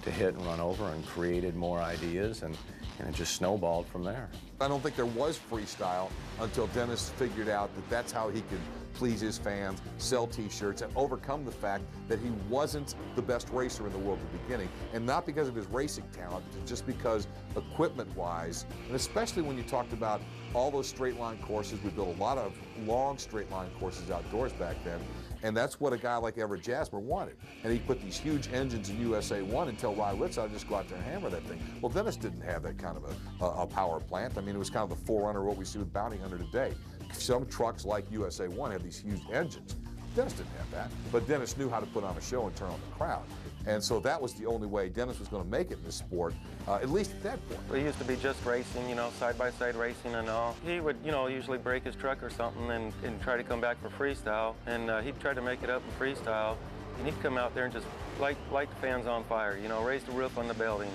to hit and run over and created more ideas, and it just snowballed from there. I don't think there was freestyle until Dennis figured out that that's how he could please his fans, sell t-shirts, and overcome the fact that he wasn't the best racer in the world at the beginning, and not because of his racing talent, but just because equipment-wise, and especially when you talked about all those straight line courses. We built a lot of long straight line courses outdoors back then, and that's what a guy like Everett Jasper wanted. And he put these huge engines in USA 1 and tell Ry Litz, I'll just go out there and hammer that thing. Well, Dennis didn't have that kind of a power plant. I mean, it was kind of the forerunner of what we see with Bounty Hunter today. Some trucks like USA 1 had these huge engines. Dennis didn't have that, but Dennis knew how to put on a show and turn on the crowd. And so that was the only way Dennis was going to make it in this sport, at least at that point. It used to be just racing, you know, side-by-side racing and all. He would, you know, usually break his truck or something and try to come back for freestyle. And he'd try to make it up in freestyle. And he'd come out there and just light the fans on fire, you know, raise the roof on the building.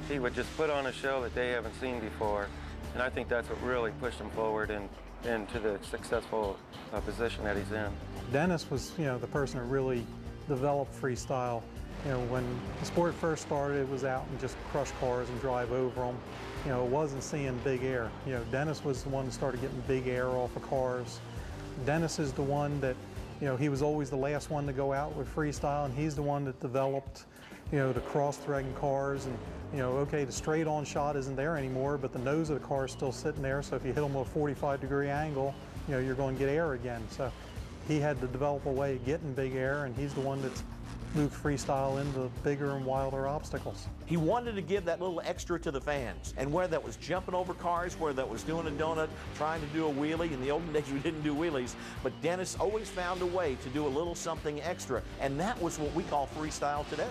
He would just put on a show that they haven't seen before. And I think that's what really pushed him forward into the successful position that he's in. Dennis was, you know, the person who really developed freestyle. You know, when the sport first started, it was out and just crush cars and drive over them. You know, it wasn't seeing big air. You know, Dennis was the one that started getting big air off of cars. Dennis is the one that, you know, he was always the last one to go out with freestyle, and he's the one that developed, you know, the cross-threading cars. And, you know, okay, the straight-on shot isn't there anymore, but the nose of the car is still sitting there, so if you hit them with a 45-degree angle, you know, you're going to get air again. So he had to develop a way of getting big air, and he's the one that's moved freestyle into bigger and wilder obstacles. He wanted to give that little extra to the fans, and whether that was jumping over cars, whether that was doing a donut, trying to do a wheelie. In the olden days we didn't do wheelies, but Dennis always found a way to do a little something extra, and that was what we call freestyle today.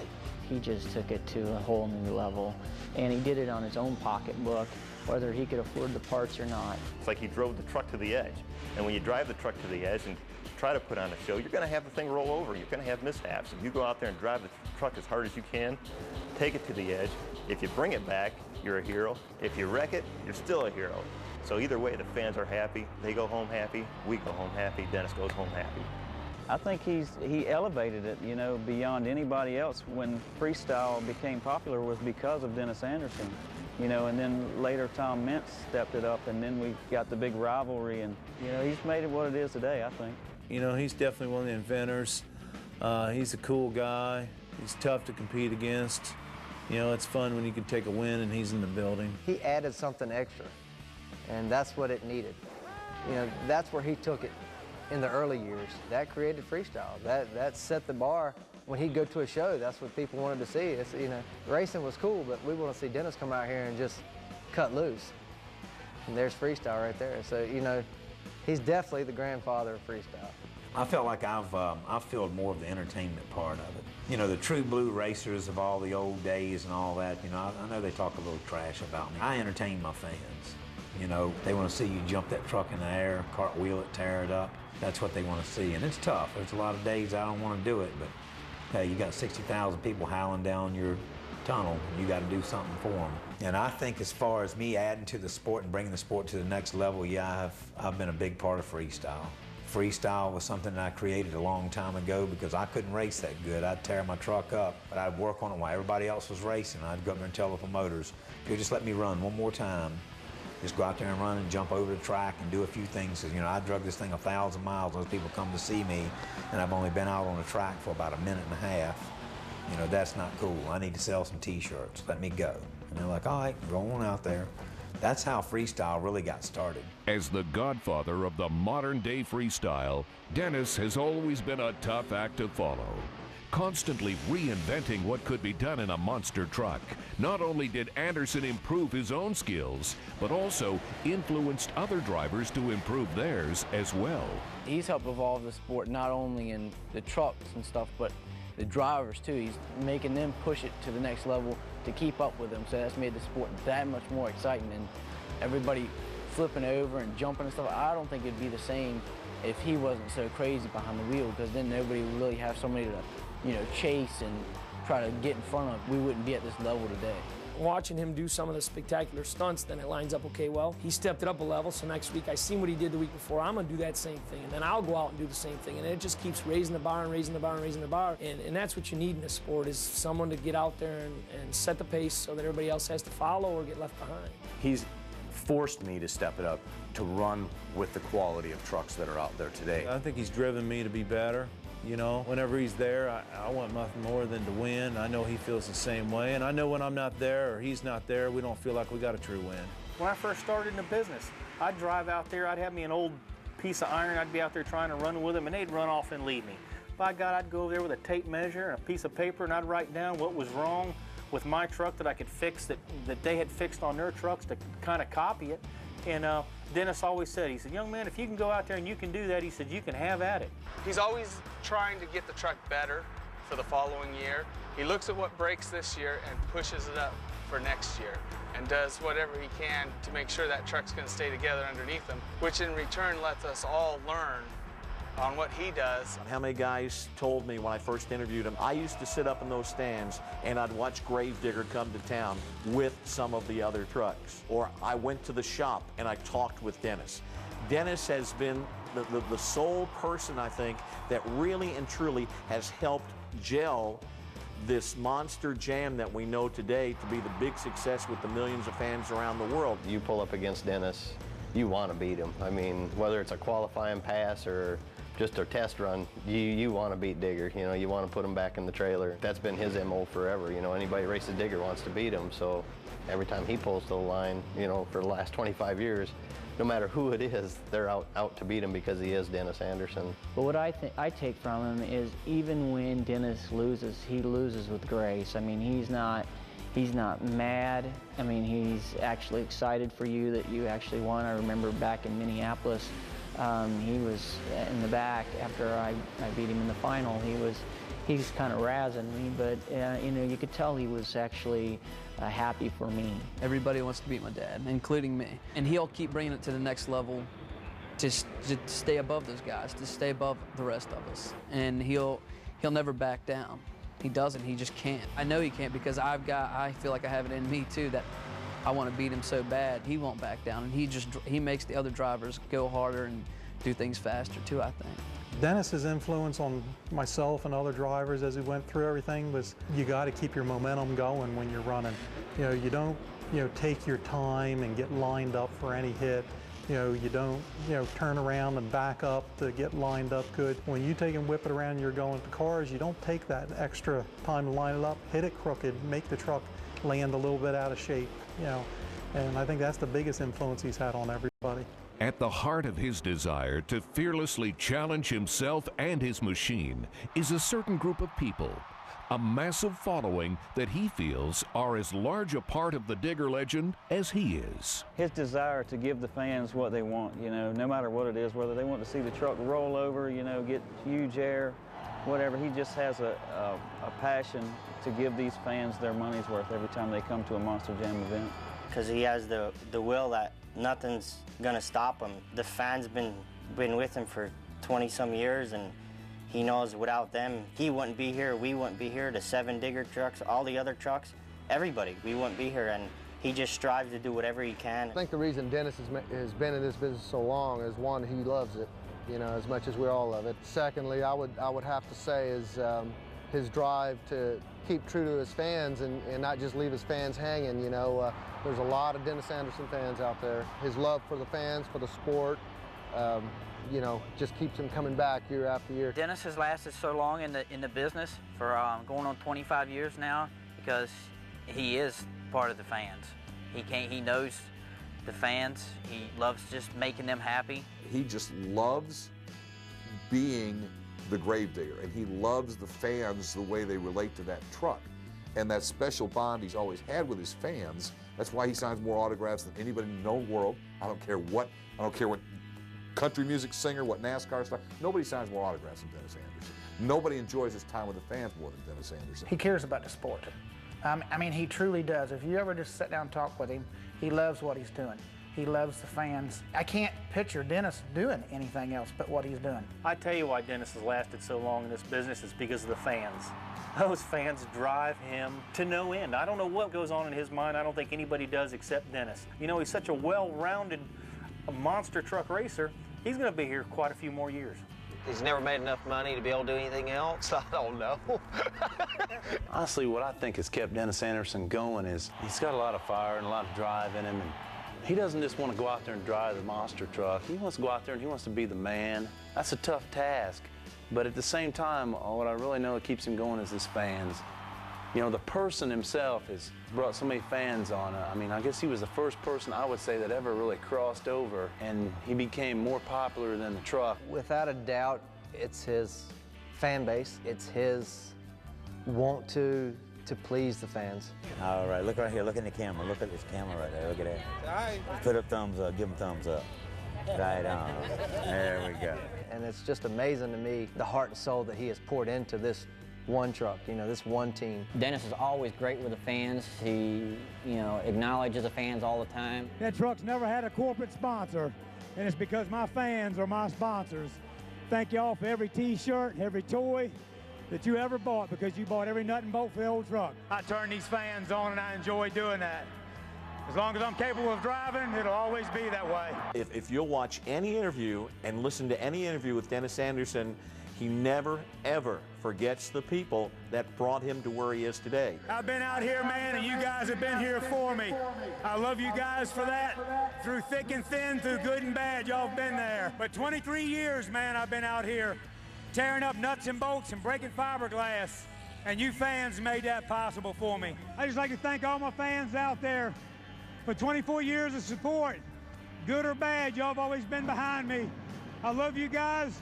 He just took it to a whole new level, and he did it on his own pocketbook, whether he could afford the parts or not. It's like he drove the truck to the edge, and when you drive the truck to the edge and try to put on a show, you're going to have the thing roll over. You're going to have mishaps. If you go out there and drive the truck as hard as you can, take it to the edge. If you bring it back, you're a hero. If you wreck it, you're still a hero. So either way, the fans are happy. They go home happy. We go home happy. Dennis goes home happy. I think he elevated it, you know, beyond anybody else. When freestyle became popular was because of Dennis Anderson, you know, and then later Tom Mintz stepped it up, and then we got the big rivalry, and, you know, he's made it what it is today, I think. You know, he's definitely one of the inventors. He's a cool guy. He's tough to compete against. You know, it's fun when you can take a win and he's in the building. He added something extra, and that's what it needed. You know, that's where he took it in the early years. That created freestyle. That set the bar. When he'd go to a show, that's what people wanted to see. It's, you know, racing was cool, but we want to see Dennis come out here and just cut loose. And there's freestyle right there. So, you know, he's definitely the grandfather of freestyle. I felt like I've filled more of the entertainment part of it. You know, the true blue racers of all the old days and all that, you know, I know they talk a little trash about me. I entertain my fans. You know, they want to see you jump that truck in the air, cartwheel it, tear it up. That's what they want to see, and it's tough. There's a lot of days I don't want to do it, but hey, you got 60,000 people howling down your tunnel, and you got to do something for them. And I think as far as me adding to the sport and bringing the sport to the next level, yeah, I've been a big part of freestyle. Freestyle was something that I created a long time ago because I couldn't race that good. I'd tear my truck up, but I'd work on it while everybody else was racing. I'd go up there and tell the promoters, if you'll just let me run one more time, just go out there and run and jump over the track and do a few things. You know, I drug this thing 1,000 miles. Those people come to see me, and I've only been out on the track for about a minute and a half. You know, that's not cool. I need to sell some t-shirts. Let me go. And they're like, all right, go on out there. That's how freestyle really got started. As the godfather of the modern-day freestyle, Dennis has always been a tough act to follow. constantly reinventing what could be done in a monster truck. Not only did Anderson improve his own skills, but also influenced other drivers to improve theirs as well. He's helped evolve the sport not only in the trucks and stuff, but the drivers too. He's making them push it to the next level to keep up with them. So that's made the sport that much more exciting, and everybody flipping over and jumping and stuff. I don't think it'd be the same if he wasn't so crazy behind the wheel, because then nobody would really have somebody to, chase and try to get in front of. We wouldn't be at this level today. Watching him do some of the spectacular stunts, then it lines up, okay, well, he stepped it up a level, so next week I seen what he did the week before, I'm gonna do that same thing, and then I'll go out and do the same thing, and it just keeps raising the bar and raising the bar and raising the bar, and that's what you need in this sport, is someone to get out there and set the pace so that everybody else has to follow or get left behind. He's forced me to step it up, to run with the quality of trucks that are out there today. I think he's driven me to be better. Whenever he's there, I want nothing more than to win. I know he feels the same way, and I know when I'm not there or he's not there, we don't feel like we got a true win. When I first started in the business, I'd drive out there, I'd have me an old piece of iron, I'd be out there trying to run with them, and they'd run off and leave me. By God, I'd go over there with a tape measure and a piece of paper, and I'd write down what was wrong with my truck that I could fix, that they had fixed on their trucks, to kind of copy it. And Dennis always said, he said, young man, if you can go out there and you can do that, he said, you can have at it. He's always trying to get the truck better for the following year. He looks at what breaks this year and pushes it up for next year, and does whatever he can to make sure that truck's going to stay together underneath him, which in return lets us all learn on what he does. How many guys told me when I first interviewed him, I used to sit up in those stands and I'd watch Gravedigger come to town with some of the other trucks. Or I went to the shop and I talked with Dennis. Dennis has been the sole person, I think, that really and truly has helped gel this monster jam that we know today to be the big success with the millions of fans around the world. You pull up against Dennis, you want to beat him. I mean, whether it's a qualifying pass or just a test run, you want to beat Digger. You want to put him back in the trailer. That's been his MO forever. Anybody races Digger wants to beat him. So every time he pulls to the line, for the last 25 years, no matter who it is, they're out to beat him because he is Dennis Anderson. But what I take from him is, even when Dennis loses, he loses with grace. I mean, he's not mad. I mean, he's actually excited for you that you actually won. I remember back in Minneapolis, he was in the back after I beat him in the final. He was kind of razzing me, but you could tell he was actually happy for me. Everybody wants to beat my dad, including me, and he'll keep bringing it to the next level to stay above those guys, to stay above the rest of us, and he'll never back down. He doesn't. He just can't. I know he can't, because I feel like I have it in me too, that I want to beat him so bad. He won't back down, and he makes the other drivers go harder and do things faster too, I think. Dennis's influence on myself and other drivers as we went through everything was, you got to keep your momentum going when you're running. You don't take your time and get lined up for any hit. You don't turn around and back up to get lined up good. When you take and whip it around and you're going to cars, you don't take that extra time to line it up, hit it crooked, make the truck land a little bit out of shape, and I think that's the biggest influence he's had on everybody. At the heart of his desire to fearlessly challenge himself and his machine is a certain group of people, a massive following that he feels are as large a part of the Digger legend as he is. His desire to give the fans what they want, no matter what it is, whether they want to see the truck roll over, get huge air, whatever. He just has a passion to give these fans their money's worth every time they come to a Monster Jam event. Because he has the will that nothing's gonna stop him. The fans been with him for 20-some years, and he knows without them, he wouldn't be here, we wouldn't be here, the 7 Digger trucks, all the other trucks, everybody, we wouldn't be here, and he just strives to do whatever he can. I think the reason Dennis has been in this business so long is, one, he loves it, as much as we all love it. Secondly, I would have to say is his drive to keep true to his fans and not just leave his fans hanging. There's a lot of Dennis Anderson fans out there. His love for the fans, for the sport, just keeps him coming back year after year. Dennis has lasted so long in the business for going on 25 years now, because he is part of the fans. He knows the fans. He loves just making them happy. He just loves being the Gravedigger, and he loves the fans the way they relate to that truck. And that special bond he's always had with his fans, that's why he signs more autographs than anybody in the known world. I don't care what country music singer, what NASCAR star, nobody signs more autographs than Dennis Anderson. Nobody enjoys his time with the fans more than Dennis Anderson. He cares about the sport. I mean, he truly does. If you ever just sit down and talk with him, he loves what he's doing. He loves the fans. I can't picture Dennis doing anything else but what he's doing. I tell you why Dennis has lasted so long in this business is because of the fans. Those fans drive him to no end. I don't know what goes on in his mind. I don't think anybody does except Dennis. You know, he's such a well-rounded monster truck racer. He's going to be here quite a few more years. He's never made enough money to be able to do anything else. I don't know. Honestly, what I think has kept Dennis Anderson going is he's got a lot of fire and a lot of drive in him. And he doesn't just want to go out there and drive the monster truck. He wants to go out there and he wants to be the man. That's a tough task. But at the same time, what I really know that keeps him going is his fans. You know, the person himself has brought so many fans on. I mean, I guess he was the first person I would say that ever really crossed over, and he became more popular than the truck. Without a doubt, it's his fan base. It's his want to please the fans. All right, look right here. Look in the camera. Look at this camera right there. Look at that. All right. Put up thumbs up. Give him thumbs up. Right on. There we go. And it's just amazing to me the heart and soul that he has poured into this one truck, you know, this one team. Dennis is always great with the fans. He, you know, acknowledges the fans all the time. That truck's never had a corporate sponsor, and it's because my fans are my sponsors. Thank y'all for every T-shirt, every toy that you ever bought, because you bought every nut and bolt for the old truck. I turn these fans on, and I enjoy doing that. As long as I'm capable of driving, it'll always be that way. If you'll watch any interview and listen to any interview with Dennis Anderson, he never, ever forgets the people that brought him to where he is today. I've been out here, man, and you guys have been here for me. I love you guys for that. Through thick and thin, through good and bad, y'all have been there. But 23 years, man, I've been out here tearing up nuts and bolts and breaking fiberglass, and you fans made that possible for me. I'd just like to thank all my fans out there for 24 years of support. Good or bad, y'all have always been behind me. I love you guys,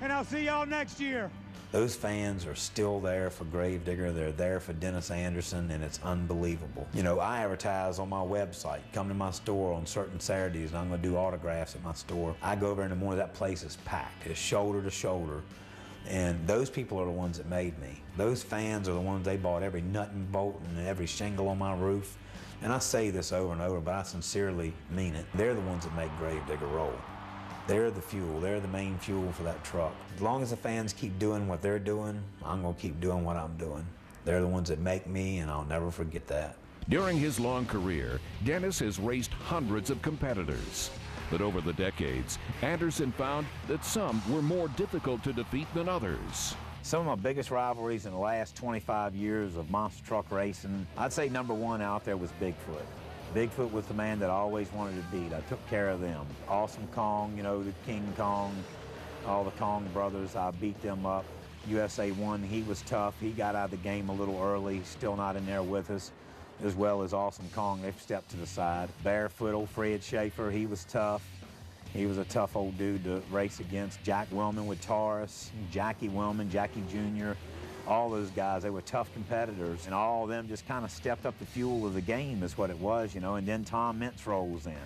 and I'll see y'all next year. Those fans are still there for Gravedigger. They're there for Dennis Anderson, and it's unbelievable. You know, I advertise on my website. Come to my store on certain Saturdays, and I'm going to do autographs at my store. I go over in the morning, that place is packed. It's shoulder to shoulder. And those people are the ones that made me. Those fans are the ones, they bought every nut and bolt and every shingle on my roof. And I say this over and over, but I sincerely mean it. They're the ones that make Gravedigger roll. They're the fuel. They're the main fuel for that truck. As long as the fans keep doing what they're doing, I'm going to keep doing what I'm doing. They're the ones that make me, and I'll never forget that. During his long career, Dennis has raced hundreds of competitors. But over the decades, Anderson found that some were more difficult to defeat than others. Some of my biggest rivalries in the last 25 years of monster truck racing, I'd say number one out there was Bigfoot. Bigfoot was the man that I always wanted to beat. I took care of them. Awesome Kong, you know, the King Kong, all the Kong brothers, I beat them up. USA 1, he was tough. He got out of the game a little early, still not in there with us, as well as Awesome Kong. They've stepped to the side. Barefoot, old Fred Schaefer, he was tough. He was a tough old dude to race against. Jack Willman with Taurus, Jackie Willman, Jackie Jr., all those guys, they were tough competitors, and all of them just kind of stepped up the fuel of the game is what it was, you know, and then Tom Mintz rolls in.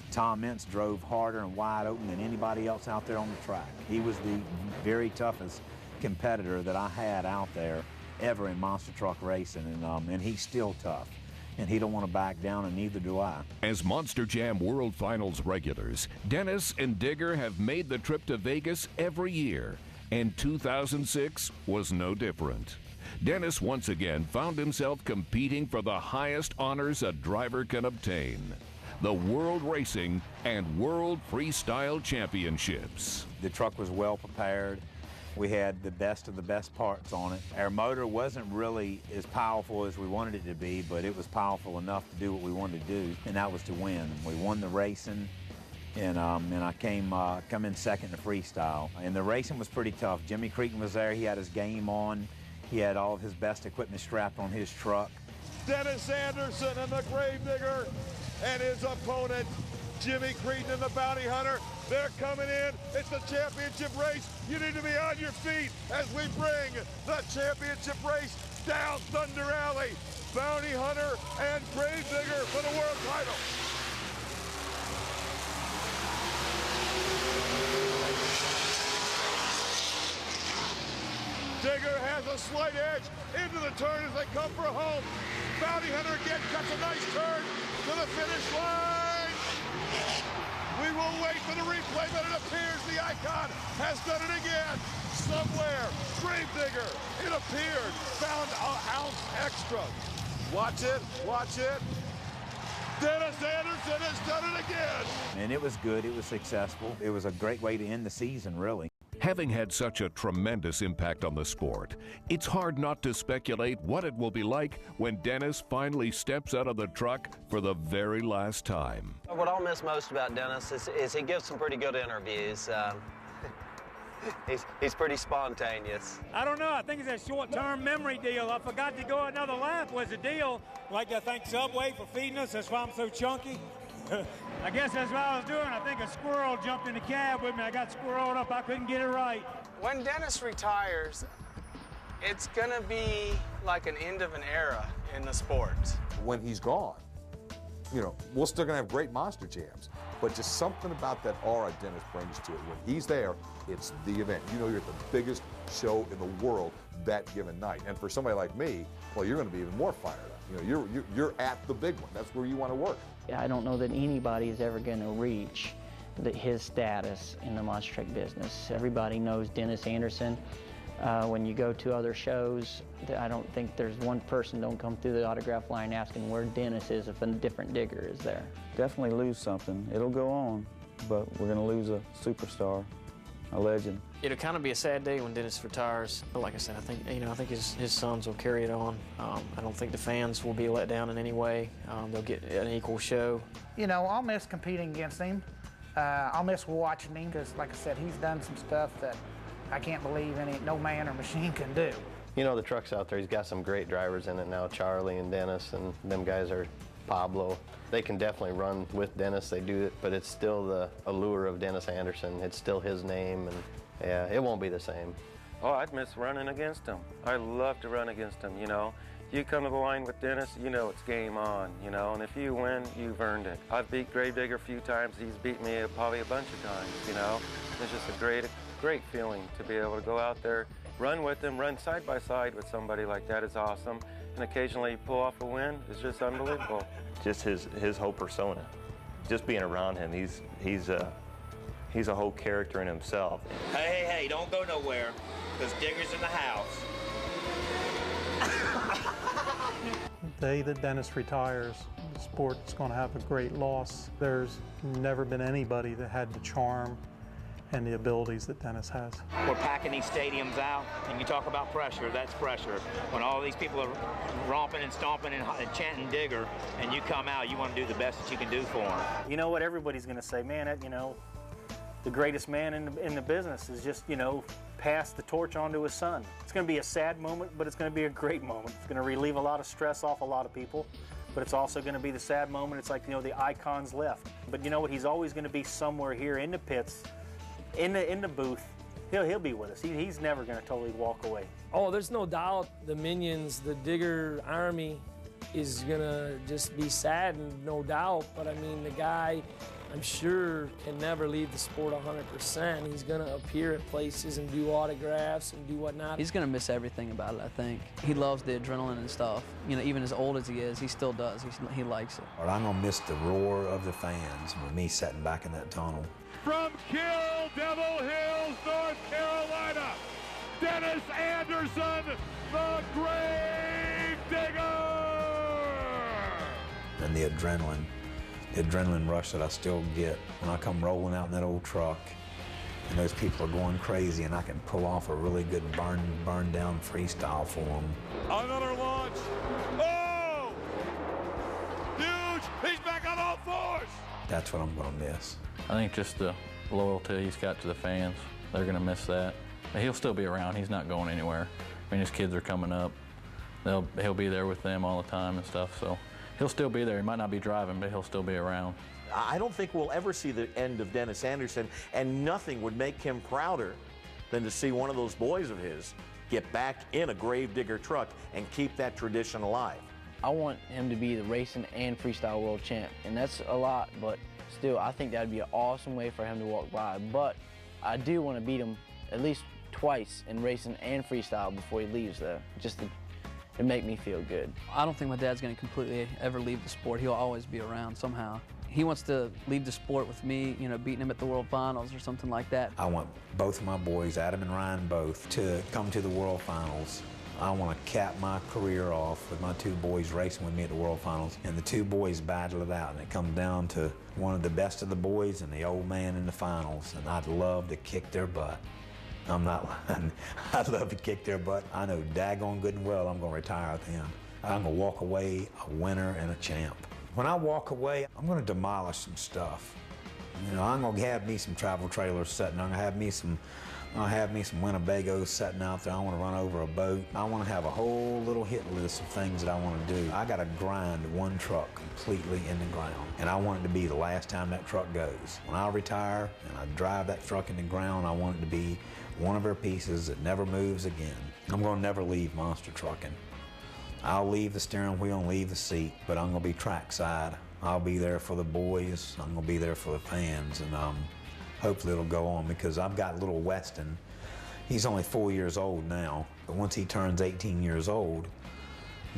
Tom Mintz drove harder and wide open than anybody else out there on the track. He was the very toughest competitor that I had out there ever in monster truck racing, and he's still tough. And he don't want to back down, and neither do I. As Monster Jam World Finals regulars, Dennis and Digger have made the trip to Vegas every year, and 2006 was no different. Dennis once again found himself competing for the highest honors a driver can obtain, the World Racing and World Freestyle Championships. The truck was well prepared. We had the best of the best parts on it. Our motor wasn't really as powerful as we wanted it to be, but it was powerful enough to do what we wanted to do, and that was to win. We won the racing, and I come in second to freestyle. And the racing was pretty tough. Jimmy Cretan was there. He had his game on. He had all of his best equipment strapped on his truck. Dennis Anderson and the Gravedigger, and his opponent, Jimmy Creedon and the Bounty Hunter. They're coming in. It's the championship race. You need to be on your feet as we bring the championship race down Thunder Alley. Bounty Hunter and Gravedigger for the world title. Digger has a slight edge into the turn as they come for home. Bounty Hunter again cuts a nice turn to the finish line. We will wait for the replay, but it appears the icon has done it again. Somewhere, Gravedigger, it appeared, found an ounce extra. Watch it, watch it. Dennis Anderson has done it again. And it was good, it was successful. It was a great way to end the season, really. Having had such a tremendous impact on the sport, it's hard not to speculate what it will be like when Dennis finally steps out of the truck for the very last time. What I'll miss most about Dennis is he gives some pretty good interviews. He's pretty spontaneous. I don't know. I think it's a short-term memory deal. I forgot to go another lap was the deal. Like I thank Subway for feeding us. That's why I'm so chunky. I guess that's what I was doing. I think a squirrel jumped in the cab with me. I got squirreled up. I couldn't get it right. When Dennis retires, it's going to be like an end of an era in the sport. When he's gone, you know, we're still going to have great monster jams, but just something about that aura Dennis brings to it. When he's there, it's the event. You know you're at the biggest show in the world that given night. And for somebody like me, well, you're going to be even more fired up. You know, you're at the big one. That's where you want to work. I don't know that anybody is ever going to reach his status in the monster truck business. Everybody knows Dennis Anderson. When you go to other shows, I don't think there's one person don't come through the autograph line asking where Dennis is if a different digger is there. Definitely lose something. It'll go on, but we're going to lose a superstar, a legend. It'll kind of be a sad day when Dennis retires. But like I said, I think his sons will carry it on. I don't think the fans will be let down in any way. They'll get an equal show. You know, I'll miss competing against him. I'll miss watching him because, like I said, he's done some stuff that I can't believe no man or machine can do. You know, the truck's out there. He's got some great drivers in it now, Charlie and Dennis, and them guys are Pablo. They can definitely run with Dennis. They do it, but it's still the allure of Dennis Anderson. It's still his name, and yeah, it won't be the same. Oh, I'd miss running against him. I love to run against him, you know. You come to the line with Dennis, you know it's game on, you know, and if you win, you've earned it. I've beat Gravedigger a few times. He's beat me probably a bunch of times, you know. It's just a great feeling to be able to go out there, run with him, run side by side with somebody like that is awesome, and occasionally pull off a win is just unbelievable. Just his whole persona, just being around him, he's a whole character in himself. Hey, don't go nowhere, because Digger's in the house. The day that Dennis retires, the sport's going to have a great loss. There's never been anybody that had the charm and the abilities that Dennis has. We're packing these stadiums out, and you talk about pressure, that's pressure. When all these people are romping and stomping and chanting Digger, and you come out, you want to do the best that you can do for them. You know what everybody's going to say, man, you know, the greatest man in the business is just, you know, pass the torch on to his son. It's going to be a sad moment, but it's going to be a great moment. It's going to relieve a lot of stress off a lot of people, but it's also going to be the sad moment. It's like, you know, the icon's left. But you know what? He's always going to be somewhere here in the pits, in the booth. He'll be with us. He's never going to totally walk away. Oh, there's no doubt the Minions, the Digger Army is going to just be saddened, no doubt. But I mean, the guy, I'm sure, can never leave the sport 100%. He's going to appear at places and do autographs and do whatnot. He's going to miss everything about it, I think. He loves the adrenaline and stuff. You know, even as old as he is, he still does. He likes it. Well, I'm going to miss the roar of the fans with me sitting back in that tunnel. From Kill Devil Hills, North Carolina, Dennis Anderson, the Gravedigger! And the adrenaline rush that I still get when I come rolling out in that old truck and those people are going crazy and I can pull off a really good burn down freestyle for them. Another launch. Oh! Huge! He's back on all fours! That's what I'm going to miss. I think just the loyalty he's got to the fans, they're going to miss that. But he'll still be around. He's not going anywhere. I mean, his kids are coming up. He'll be there with them all the time and stuff, so He'll still be there. He might not be driving, but he'll still be around. I don't think we'll ever see the end of Dennis Anderson, and nothing would make him prouder than to see one of those boys of his get back in a Gravedigger truck and keep that tradition alive. I want him to be the racing and freestyle world champ, and that's a lot, but still, I think that would be an awesome way for him to walk by. But I do want to beat him at least twice in racing and freestyle before he leaves, though, just to make me feel good. I don't think my dad's going to completely ever leave the sport. He'll always be around somehow. He wants to leave the sport with me, you know, beating him at the World Finals or something like that. I want both of my boys, Adam and Ryan both, to come to the World Finals. I want to cap my career off with my two boys racing with me at the World Finals, and the two boys battle it out, and it comes down to one of the best of the boys and the old man in the finals, and I'd love to kick their butt. I'm not lying. I'd love to kick their butt. I know daggone good and well I'm going to retire at the end. I'm going to walk away a winner and a champ. When I walk away, I'm going to demolish some stuff. You know, I'm going to have me some travel trailers sitting. I'm going to have me some Winnebagos sitting out there. I want to run over a boat. I want to have a whole little hit list of things that I want to do. I got to grind one truck completely in the ground, and I want it to be the last time that truck goes. When I retire and I drive that truck in the ground, I want it to be one of her pieces that never moves again. I'm going to never leave monster trucking. I'll leave the steering wheel and leave the seat, but I'm going to be trackside. I'll be there for the boys. I'm going to be there for the fans, and hopefully it'll go on, because I've got little Weston. He's only 4 years old now, but once he turns 18 years old,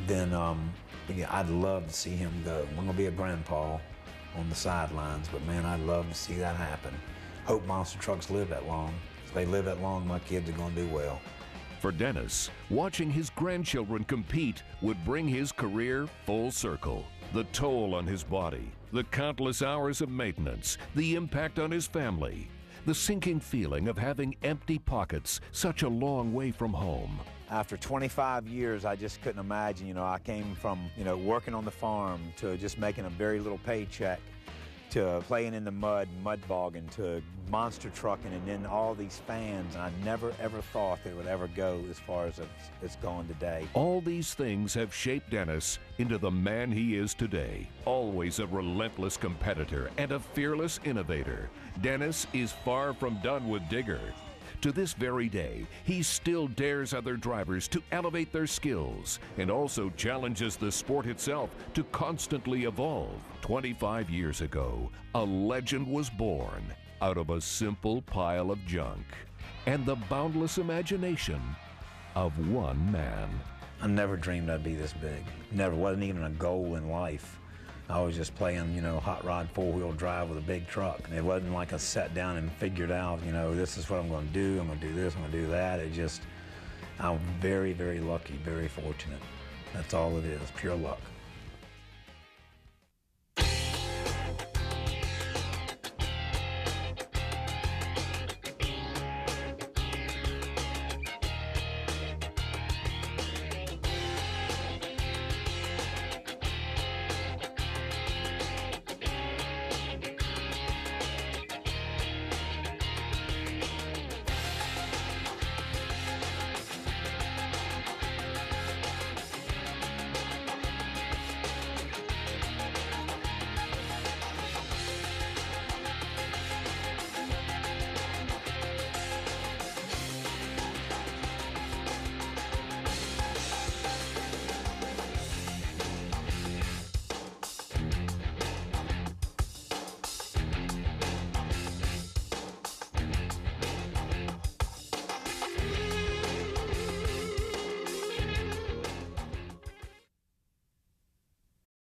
then yeah, I'd love to see him go. I'm going to be a grandpa on the sidelines, but man, I'd love to see that happen. Hope monster trucks live that long. If they live that long, my kids are going to do well. For Dennis, watching his grandchildren compete would bring his career full circle. The toll on his body, the countless hours of maintenance, the impact on his family, the sinking feeling of having empty pockets such a long way from home. After 25 years, I just couldn't imagine, you know, I came from, you know, working on the farm to just making a very little paycheck, to playing in the mud bogging, to monster trucking, and then all these fans. And I never ever thought it would ever go as far as it's going today. All these things have shaped Dennis into the man he is today. Always a relentless competitor and a fearless innovator, Dennis is far from done with Digger. To this very day, he still dares other drivers to elevate their skills and also challenges the sport itself to constantly evolve. 25 years ago, a legend was born out of a simple pile of junk and the boundless imagination of one man. I never dreamed I'd be this big. Never, wasn't even a goal in life. I was just playing, you know, hot rod four-wheel drive with a big truck. It wasn't like I sat down and figured out, you know, this is what I'm going to do. I'm going to do this, I'm going to do that. It just, I'm very, very lucky, very fortunate. That's all it is, pure luck.